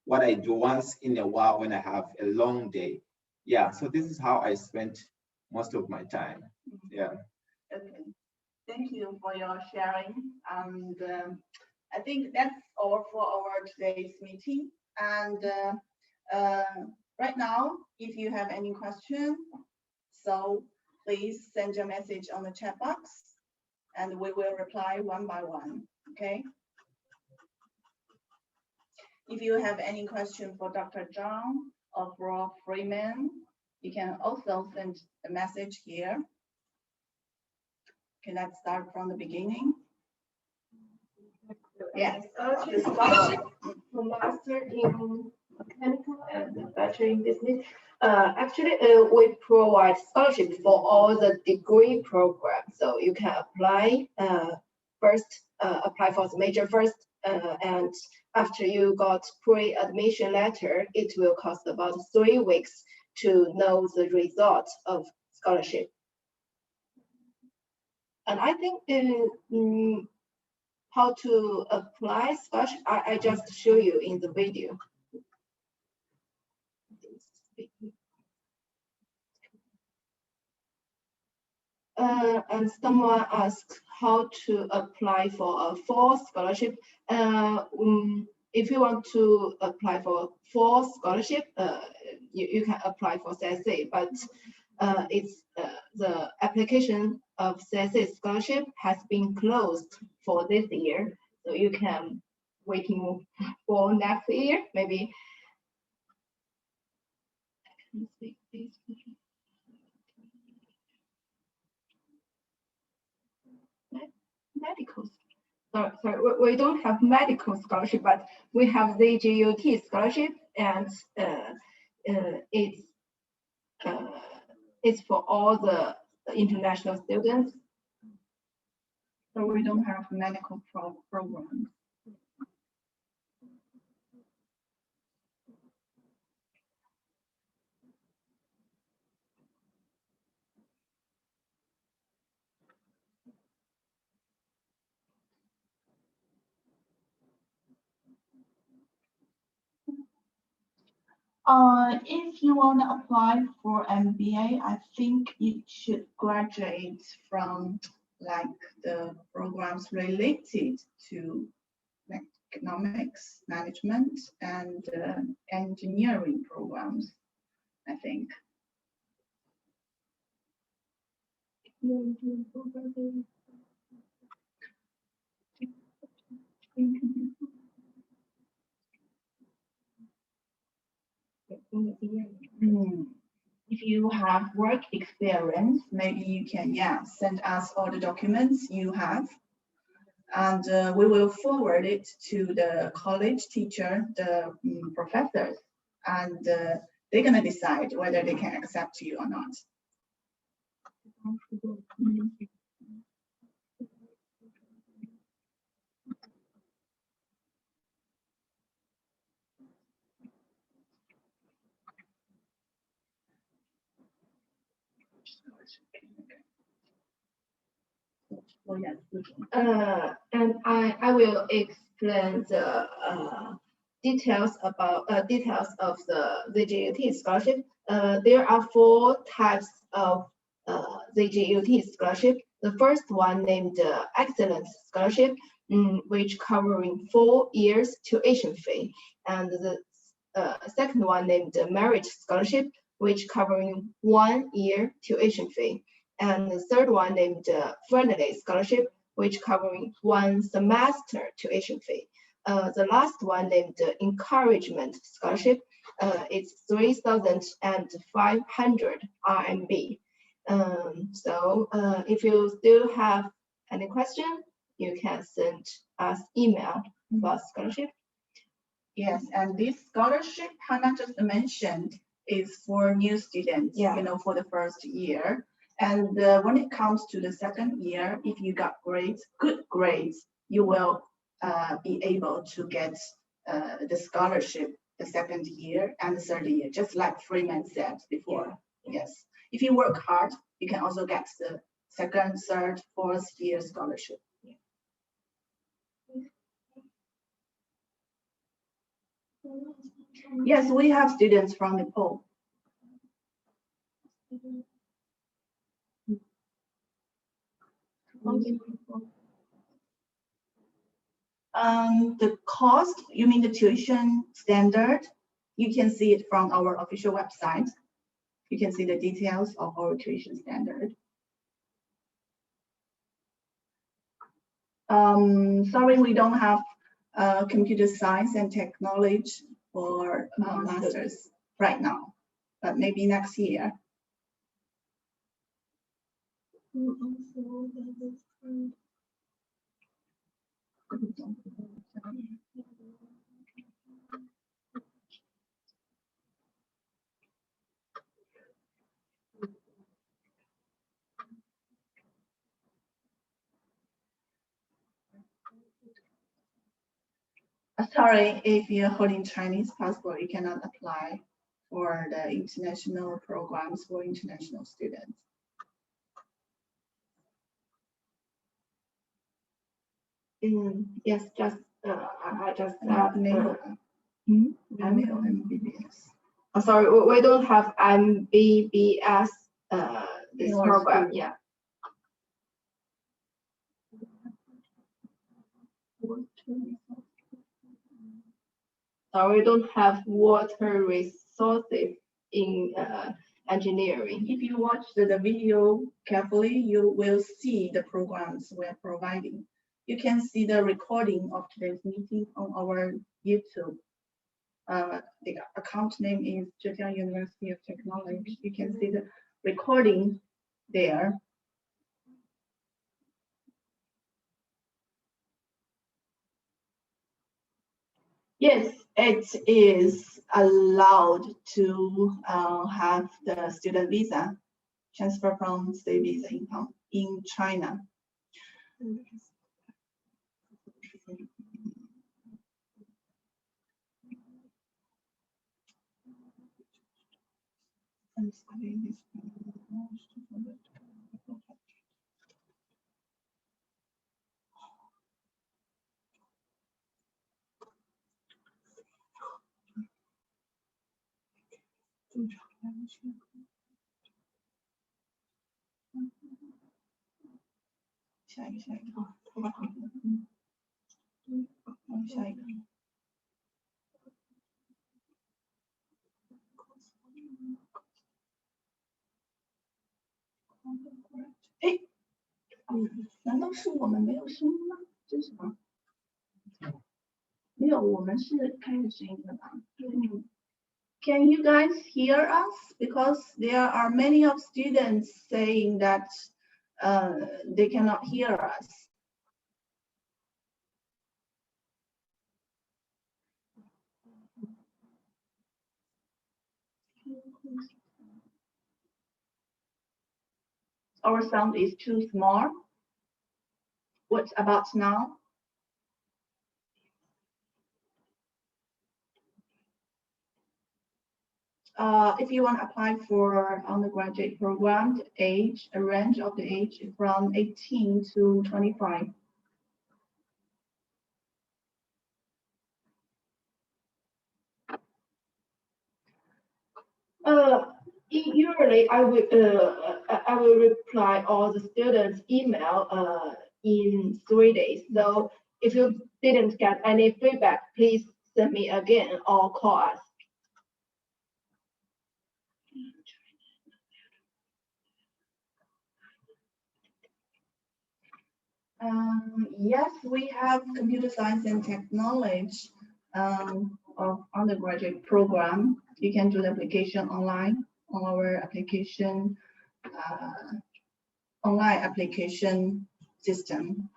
what I do once in a while when I have a long day. Yeah, so this is how I spent most of my time. Yeah. Okay. Thank you for your sharing. And I think that's all for our today's meeting. And right now, if you have any question, so please send your message on the chat box, and we will reply one by one, okay? If you have any question for Dr. Zhang or Prof. Freeman, you can also send a message here. Okay, let's start from the beginning. Yes. Master in mechanical and bachelor in business. Actually, we provide scholarship for all the degree programs. So you can apply first, apply for the major first, and after you got pre-admission letter, it will cost about 3 weeks to know the result of scholarship. And I think how to apply scholarship, I just show you in the video. And someone asked how to apply for a full scholarship. If you want to apply for full scholarship, you can apply for CSA, but it's the application of CSA scholarship has been closed for this year, so you can waiting for next year maybe. medical. Sorry, we don't have medical scholarship, but we have the ZJUT scholarship, and it's for all the international students. So we don't have medical programs. If you want to apply for MBA, I think you should graduate from like the programs related to economics, management, and engineering programs, I think. If you have work experience, maybe you can, send us all the documents you have, and we will forward it to the college teacher, the professors, and they're gonna decide whether they can accept you or not. And I will explain the details of the ZJUT scholarship. There are 4 types of ZJUT scholarship. The first one named Excellence Scholarship, which covering 4 years tuition fee, and the second one named Merit Scholarship, which covering 1 year tuition fee, and the third one named Friendly Scholarship, which covering 1 semester tuition fee. The last one named Encouragement Scholarship, it's 3,500 RMB. So if you still have any question, you can send us email about scholarship. Yes, and this scholarship Hannah just mentioned is for new students, for the first year. And when it comes to the second year, if you got good grades, you will be able to get the scholarship the second year and the third year, just like Freeman said before. Yes, if you work hard, you can also get the second, third, fourth year scholarship. Yes, we have students from Nepal. The cost, you mean the tuition standard? You can see it from our official website. You can see the details of our tuition standard. Sorry, we don't have computer science and technology for masters right now, but maybe next year. Sorry, if you're holding Chinese passport, you cannot apply for the international programs for international students. Yes, just I just MBBS. Sorry, we don't have MBBS this program. Yeah. We don't have water resources in engineering. If you watch the video carefully, you will see the programs we're providing. You can see the recording of today's meeting on our YouTube. The account name is Zhejiang University of Technology. You can see the recording there. Yes, it is allowed to have the student visa transfer from state visa in China.难道是我们没有声音吗？这是什么？没有，我们是开着声音的吧？Can you guys hear us? Because there are many of students saying that they cannot hear us. Our sound is too small. What about now? If you want to apply for undergraduate program, the age, a range of the age from 18 to 25. Usually, I will reply all the students' email in 3 days. So if you didn't get any feedback, please send me again or call us. Yes, we have computer science and technology of undergraduate program. You can do the application online on our application, online application system.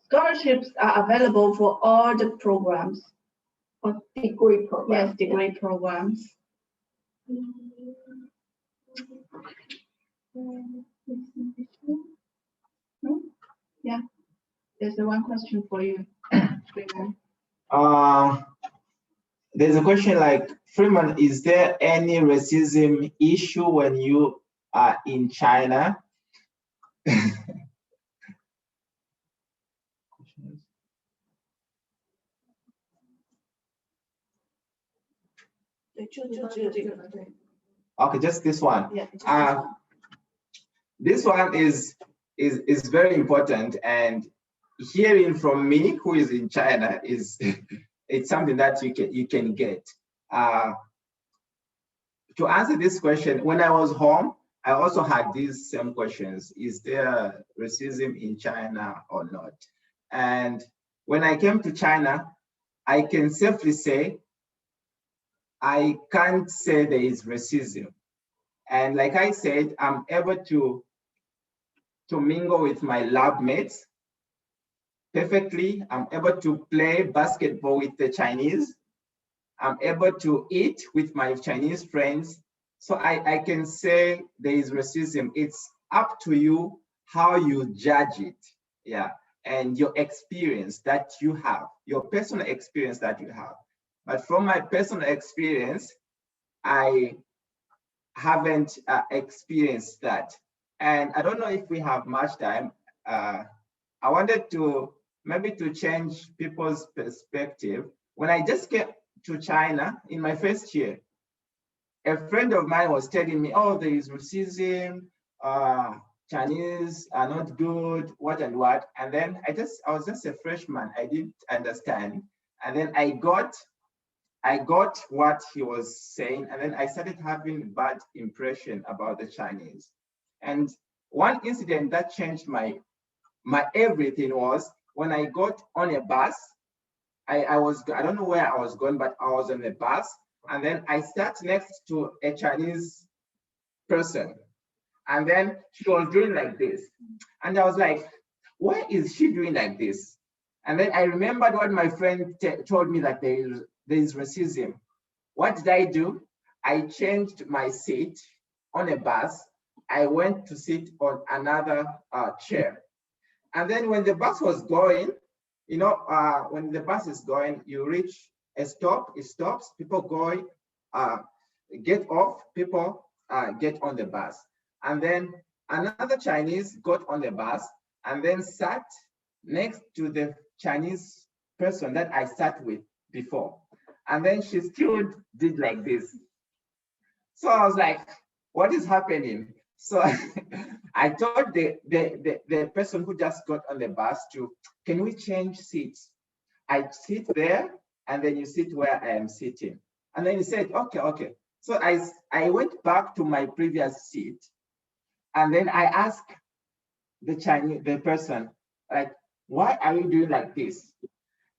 Scholarships are available for all the programs. For degree programs. Yes, degree programs. Yeah, there's one question for you. There's a question like, Freeman, is there any racism issue when you are in China? Okay, just this one. Yeah, this one is very important, and hearing from me, who is in China, is it's something that you can get. To answer this question, when I was home, I also had these same questions. Is there racism in China or not? And when I came to China, I can safely say, I can't say there is racism. And like I said, I'm able to mingle with my lab mates perfectly. I'm able to play basketball with the Chinese. I'm able to eat with my Chinese friends. So I can say there is racism. It's up to you how you judge it. Yeah. And your experience that you have, your personal experience that you have. But from my personal experience, I haven't experienced that. And I don't know if we have much time. I wanted to maybe to change people's perspective. When I just came to China in my first year, a friend of mine was telling me, oh, there is racism, Chinese are not good, what and what. And then I was just a freshman, I didn't understand. And then I got what he was saying, and then I started having bad impression about the Chinese. And one incident that changed my everything was when I got on a bus. I don't know where I was going, but I was on a bus, And then I sat next to a Chinese person. And then she was doing like this. And I was like, why is she doing like this? And then I remembered what my friend told me, that there is racism. What did I do? I changed my seat on a bus. I went to sit on another chair. And then when the bus was going, you know, when the bus is going, you reach a stop, it stops, people go, get off, people get on the bus. And then another Chinese got on the bus and then sat next to the Chinese person that I sat with before. And then she still did like this. So I was like, what is happening? So I told the person who just got on the bus can we change seats? I sit there and then you sit where I am sitting. And then he said, okay. So I went back to my previous seat and then I asked the person, like, why are you doing like this?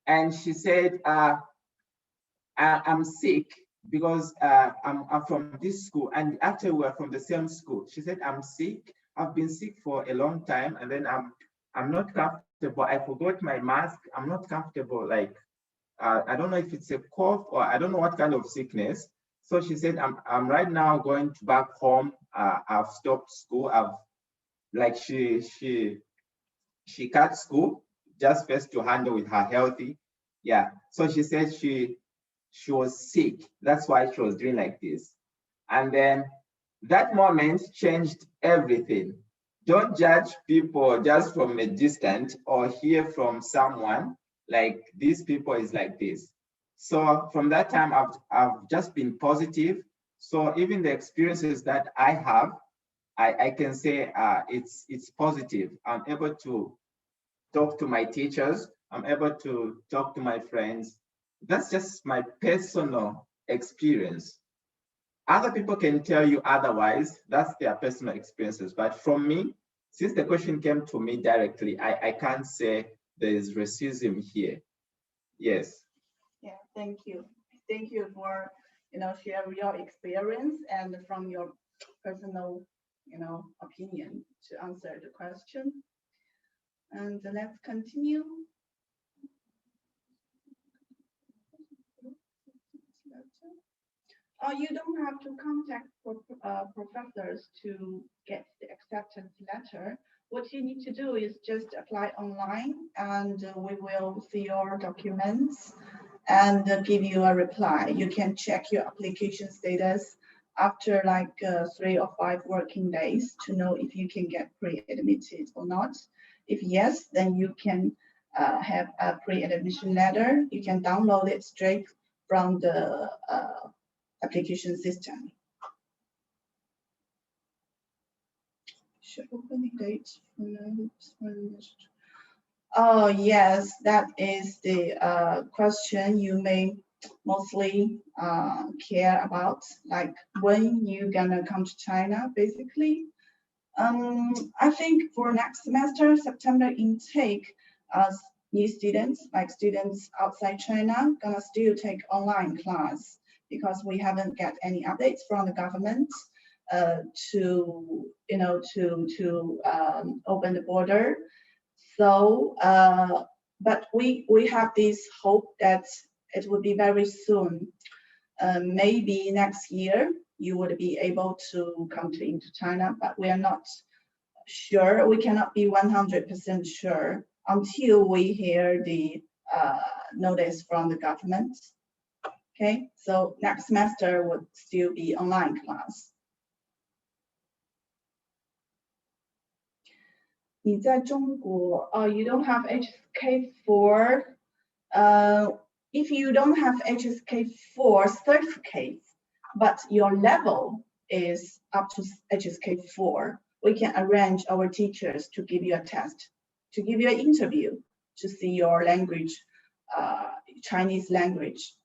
And she said, I'm sick because I'm from this school, and actually we're from the same school. She said, I'm sick. I've been sick for a long time, and then I'm not comfortable. I forgot my mask. I'm not comfortable. Like, I don't know if it's a cough or I don't know what kind of sickness. So she said, I'm right now going back home. I've stopped school. She cut school just first to handle with her healthy. Yeah. So she said she was sick. That's why she was doing like this. And then that moment changed everything. Don't judge people just from a distance or hear from someone like these people is like this. So from that time, I've just been positive. So even the experiences that I have, I can say it's positive. I'm able to talk to my teachers. I'm able to talk to my friends. That's just my personal experience. Other people can tell you otherwise. That's their personal experiences. But from me, since the question came to me directly, I can't say there is racism here. Yes. Yeah, thank you. Thank you for, share your experience and from your personal, opinion to answer the question. And let's continue. You don't have to contact professors to get the acceptance letter. What you need to do is just apply online, and we will see your documents and give you a reply. You can check your application status after like 3 or 5 working days to know if you can get pre-admitted or not. If yes, then you can have a pre-admission letter. You can download it straight from the application system. Opening date. Oh yes, that is the question you may mostly care about, like when you gonna come to China, basically. I think for next semester, September intake, new students, like students outside China, gonna still take online class because we haven't got any updates from the government to open the border. So, but we have this hope that it will be very soon. Maybe next year you would be able to come into China, but we are not sure. We cannot be 100% sure until we hear the notice from the government. Okay, so next semester would still be online class. 你在中国, you don't have HSK4. If you don't have HSK4 certificate, but your level is up to HSK4, we can arrange our teachers to give you a test, to give you an interview, to see your language, Chinese language.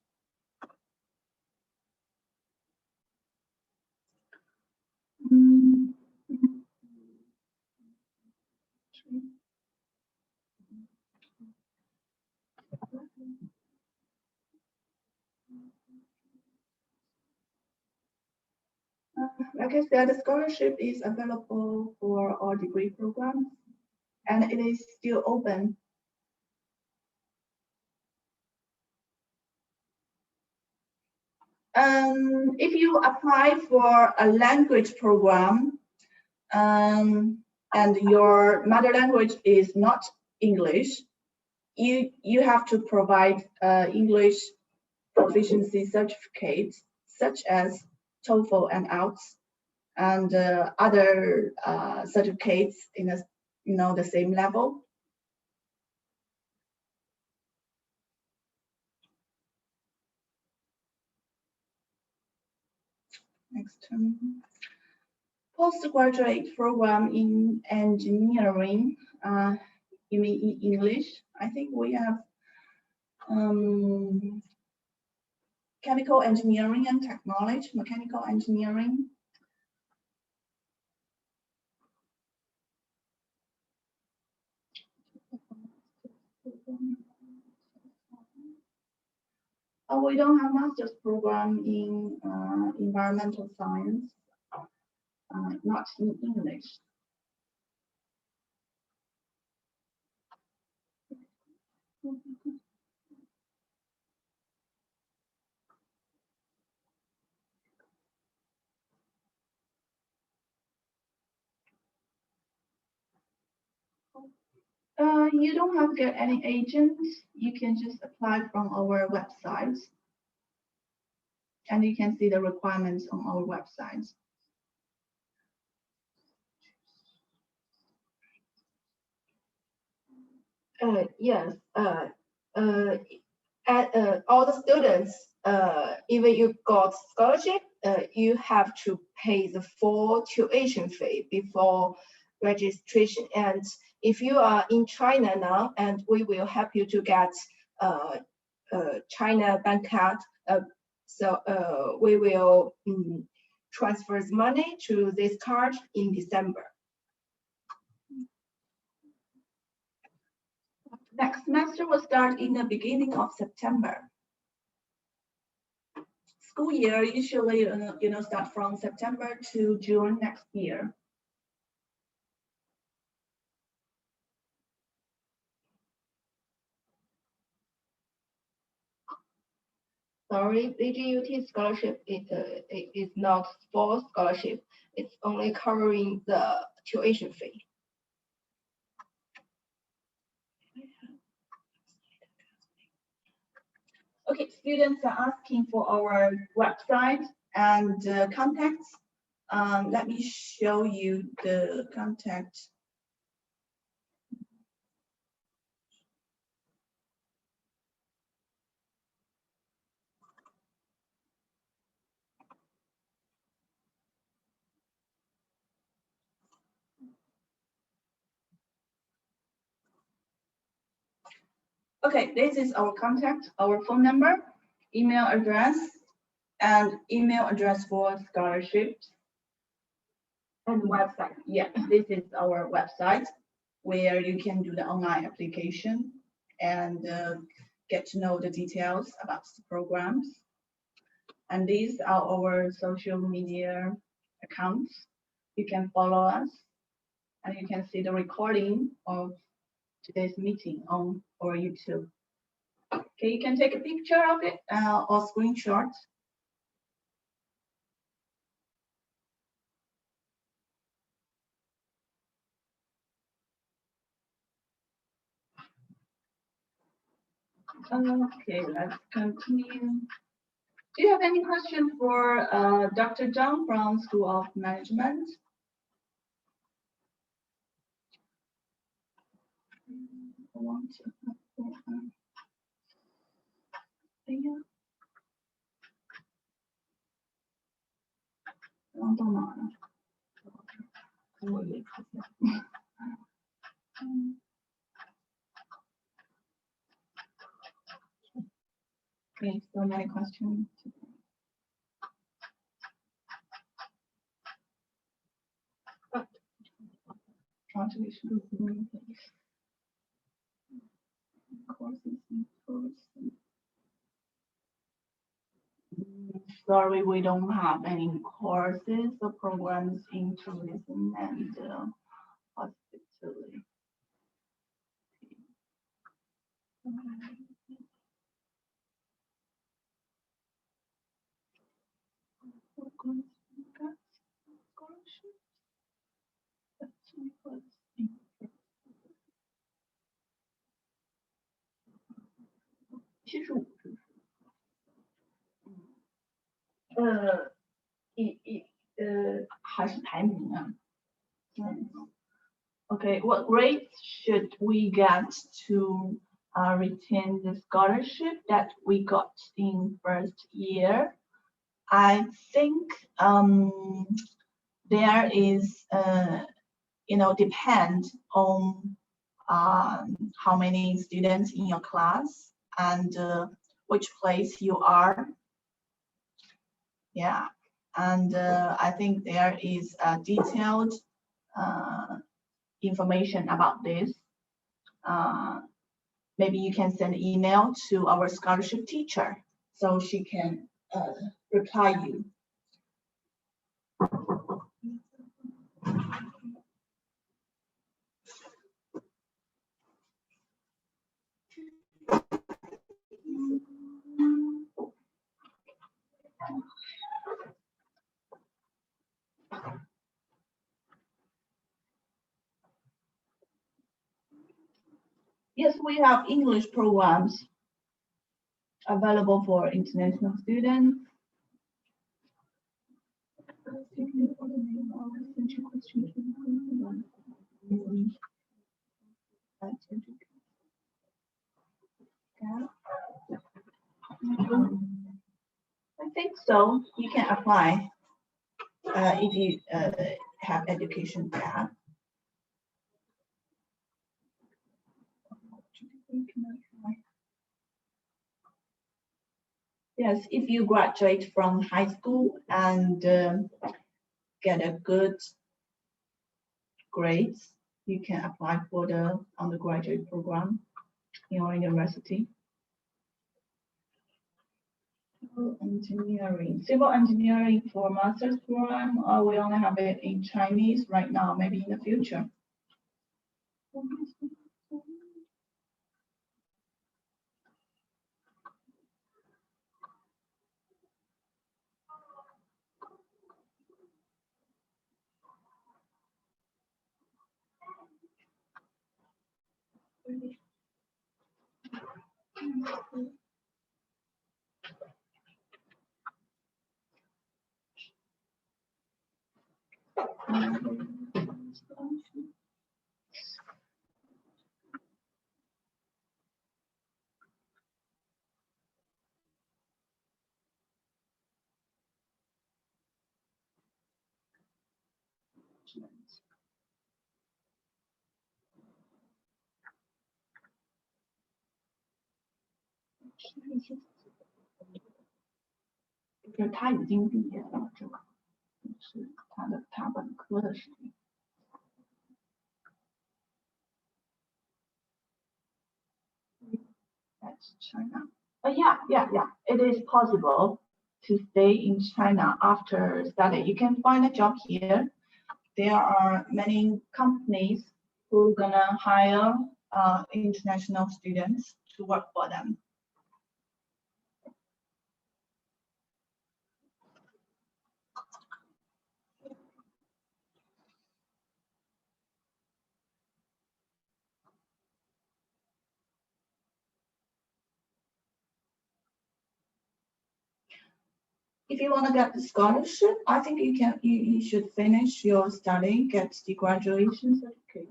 Like I said, the scholarship is available for all degree programs, and it is still open. If you apply for a language program, and your mother language is not English, you have to provide English proficiency certificates such as TOEFL and IELTS, and other certificates in the same level. Next one. Postgraduate program in engineering. You mean in English? I think we have chemical engineering and technology, mechanical engineering. We don't have master's program in environmental science, not in English. You don't have to get any agents. You can just apply from our website. And you can see the requirements on our website. Yes. All the students, even you got scholarship, you have to pay the full tuition fee before registration. And if you are in China now, and we will help you to get China bank card, so we will transfer the money to this card in December. Next semester will start in the beginning of September. School year usually start from September to June next year. Sorry, ZJUT scholarship is not full scholarship. It's only covering the tuition fee. Okay, students are asking for our website and contacts. Let me show you the contact. Okay, this is our contact, our phone number, email address, and email address for scholarships. And website. Yeah, this is our website where you can do the online application and get to know the details about the programs. And these are our social media accounts. You can follow us and you can see the recording of today's meeting on our YouTube. Okay, you can take a picture of it or screenshot. Okay, let's continue. Do you have any question for Dr. Zhang from School of Management? I want to Okay, so my question. Translation courses in person. sorry, we don't have any courses or programs in tourism and hospitality. Okay, what grades should we get to retain the scholarship that we got in first year? I think there is, depend on how many students in your class and which place you are. Yeah, and I think there is a detailed information about this. Maybe you can send an email to our scholarship teacher so she can reply you. Yes, we have English programs available for international students. I think so. You can apply if you have education gap. Yes, if you graduate from high school and get a good grades, you can apply for the undergraduate program in your university. Civil engineering for master's program, we only have it in Chinese right now, maybe in the future.就是他已经毕业了，这个是他本科的时间。That's China. Yeah. It is possible to stay in China after study. You can find a job here. There are many companies who are gonna hire international students to work for them. If you want to get the scholarship, I think you should finish your study, get the graduation certificate.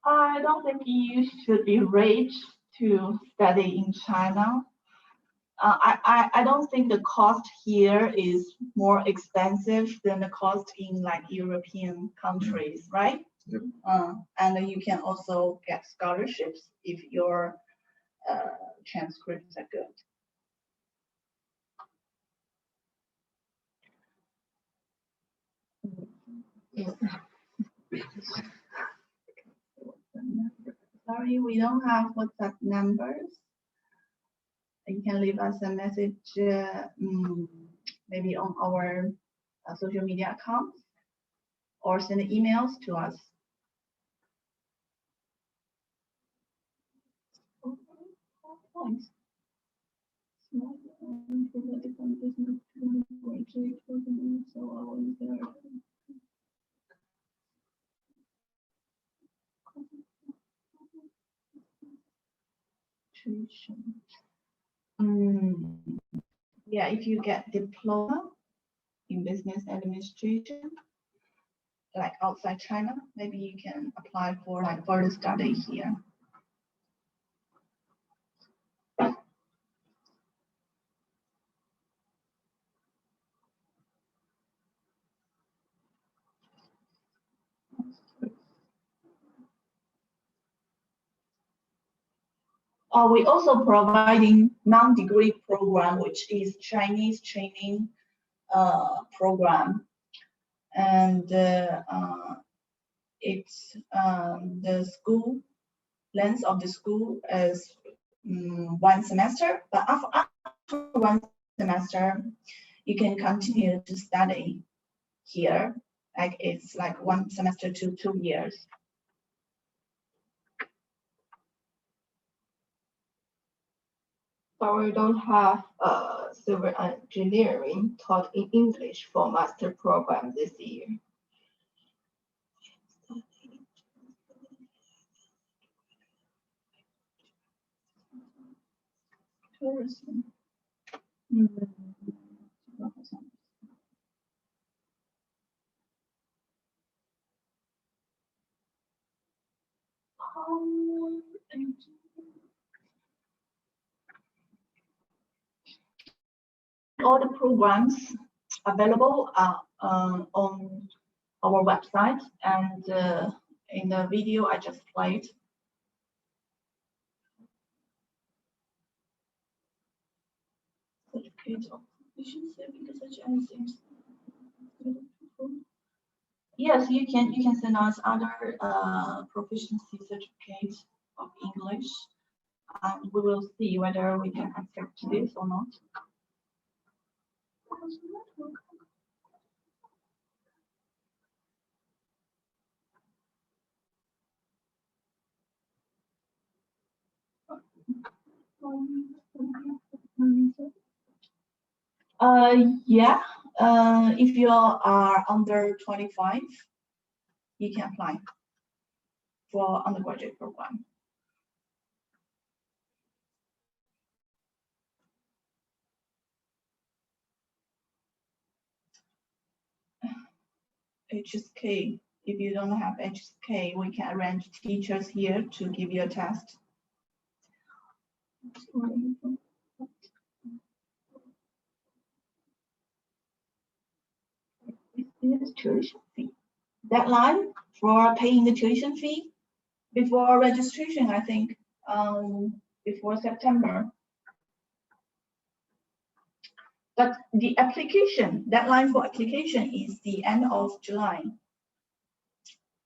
I don't think you should be rich to study in China. I don't think the cost here is more expensive than the cost in like European countries, right? Yep. And you can also get scholarships if your transcripts are good. Sorry, we don't have WhatsApp numbers. You can leave us a message maybe on our social media accounts or send emails to us. Thanks. Yeah, if you get diploma in business administration, like outside China, maybe you can apply for like further study here. We also providing non-degree program, which is Chinese training program, and it's the school length of the school is 1 semester, but after 1 semester, you can continue to study here. Like it's like 1 semester to 2 years. But we don't have civil engineering taught in English for master program this year. Tourism. All the programs available are on our website and in the video I just played. Certificate of proficiency because such anything. Yes, you can send us other proficiency certificates of English, and we will see whether we can accept this or not. Yeah, if you are under 25, you can apply for undergraduate program. HSK, if you don't have HSK, we can arrange teachers here to give you a test. Tuition fee. Deadline for paying the tuition fee before registration, I think, before September. But the application, deadline for application is the end of July.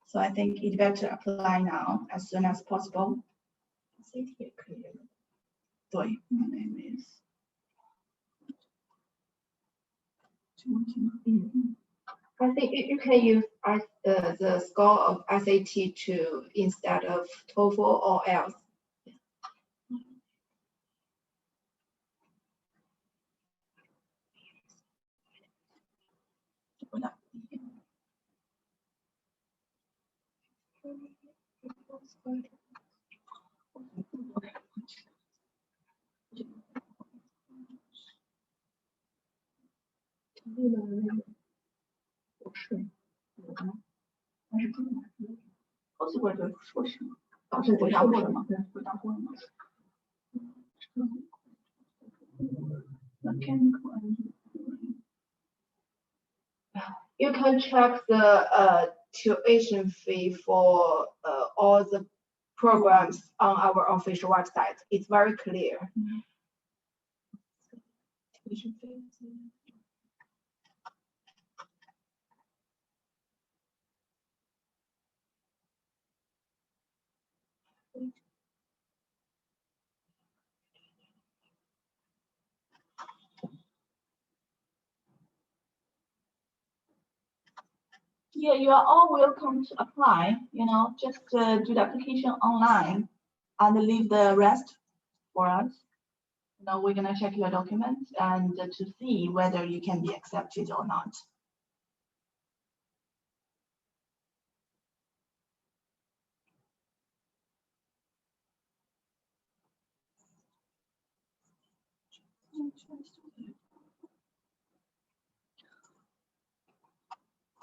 So I think it's better apply now as soon as possible. My name is. I think you can use the score of SAT to instead of TOEFL or IELTS. Postgraduate 硕士吗？老师回答过了吗？回答过了吗？ Mechanical engineering. You can check the tuition fee for all the programs on our official website. It's very clear. Tuition fee. Yeah, you are all welcome to apply. Just do the application online and leave the rest for us. We're gonna check your documents and to see whether you can be accepted or not.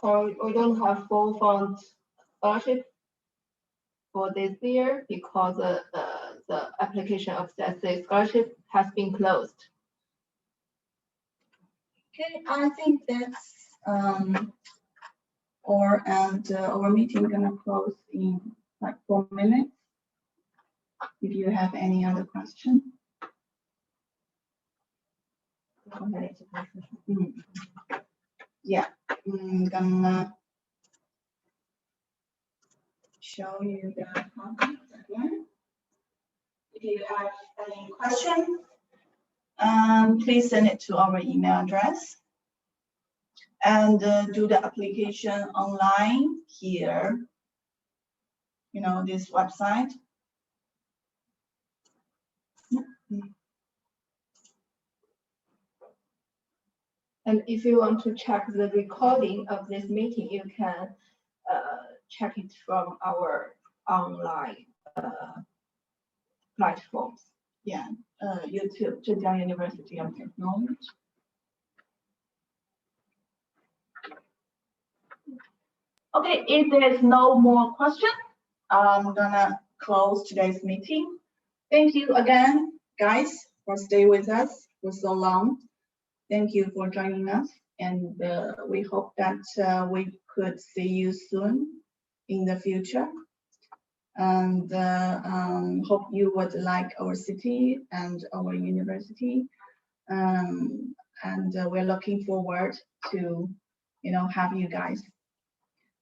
So we don't have full fund scholarship for this year because the application of the scholarship has been closed. Okay, I think that's our meeting gonna close in like 4 minutes. If you have any other question. Yeah, I'm gonna show you the content again. If you have any question, please send it to our email address and do the application online here. This website. And if you want to check the recording of this meeting, you can check it from our online platforms. Yeah, YouTube, Zhejiang University of Technology. Okay, if there's no more question, I'm gonna close today's meeting. Thank you again, guys, for staying with us for so long. Thank you for joining us, and we hope that we could see you soon in the future. And hope you would like our city and our university. And we're looking forward to, have you guys.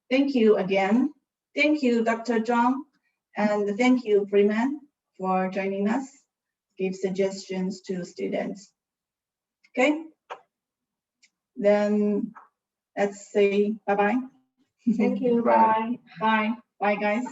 Thank you again. Thank you, Dr. Zhang, and thank you, Freeman, for joining us. Give suggestions to students. Okay. Then let's say bye-bye. Thank you. Bye. Bye. Bye, guys.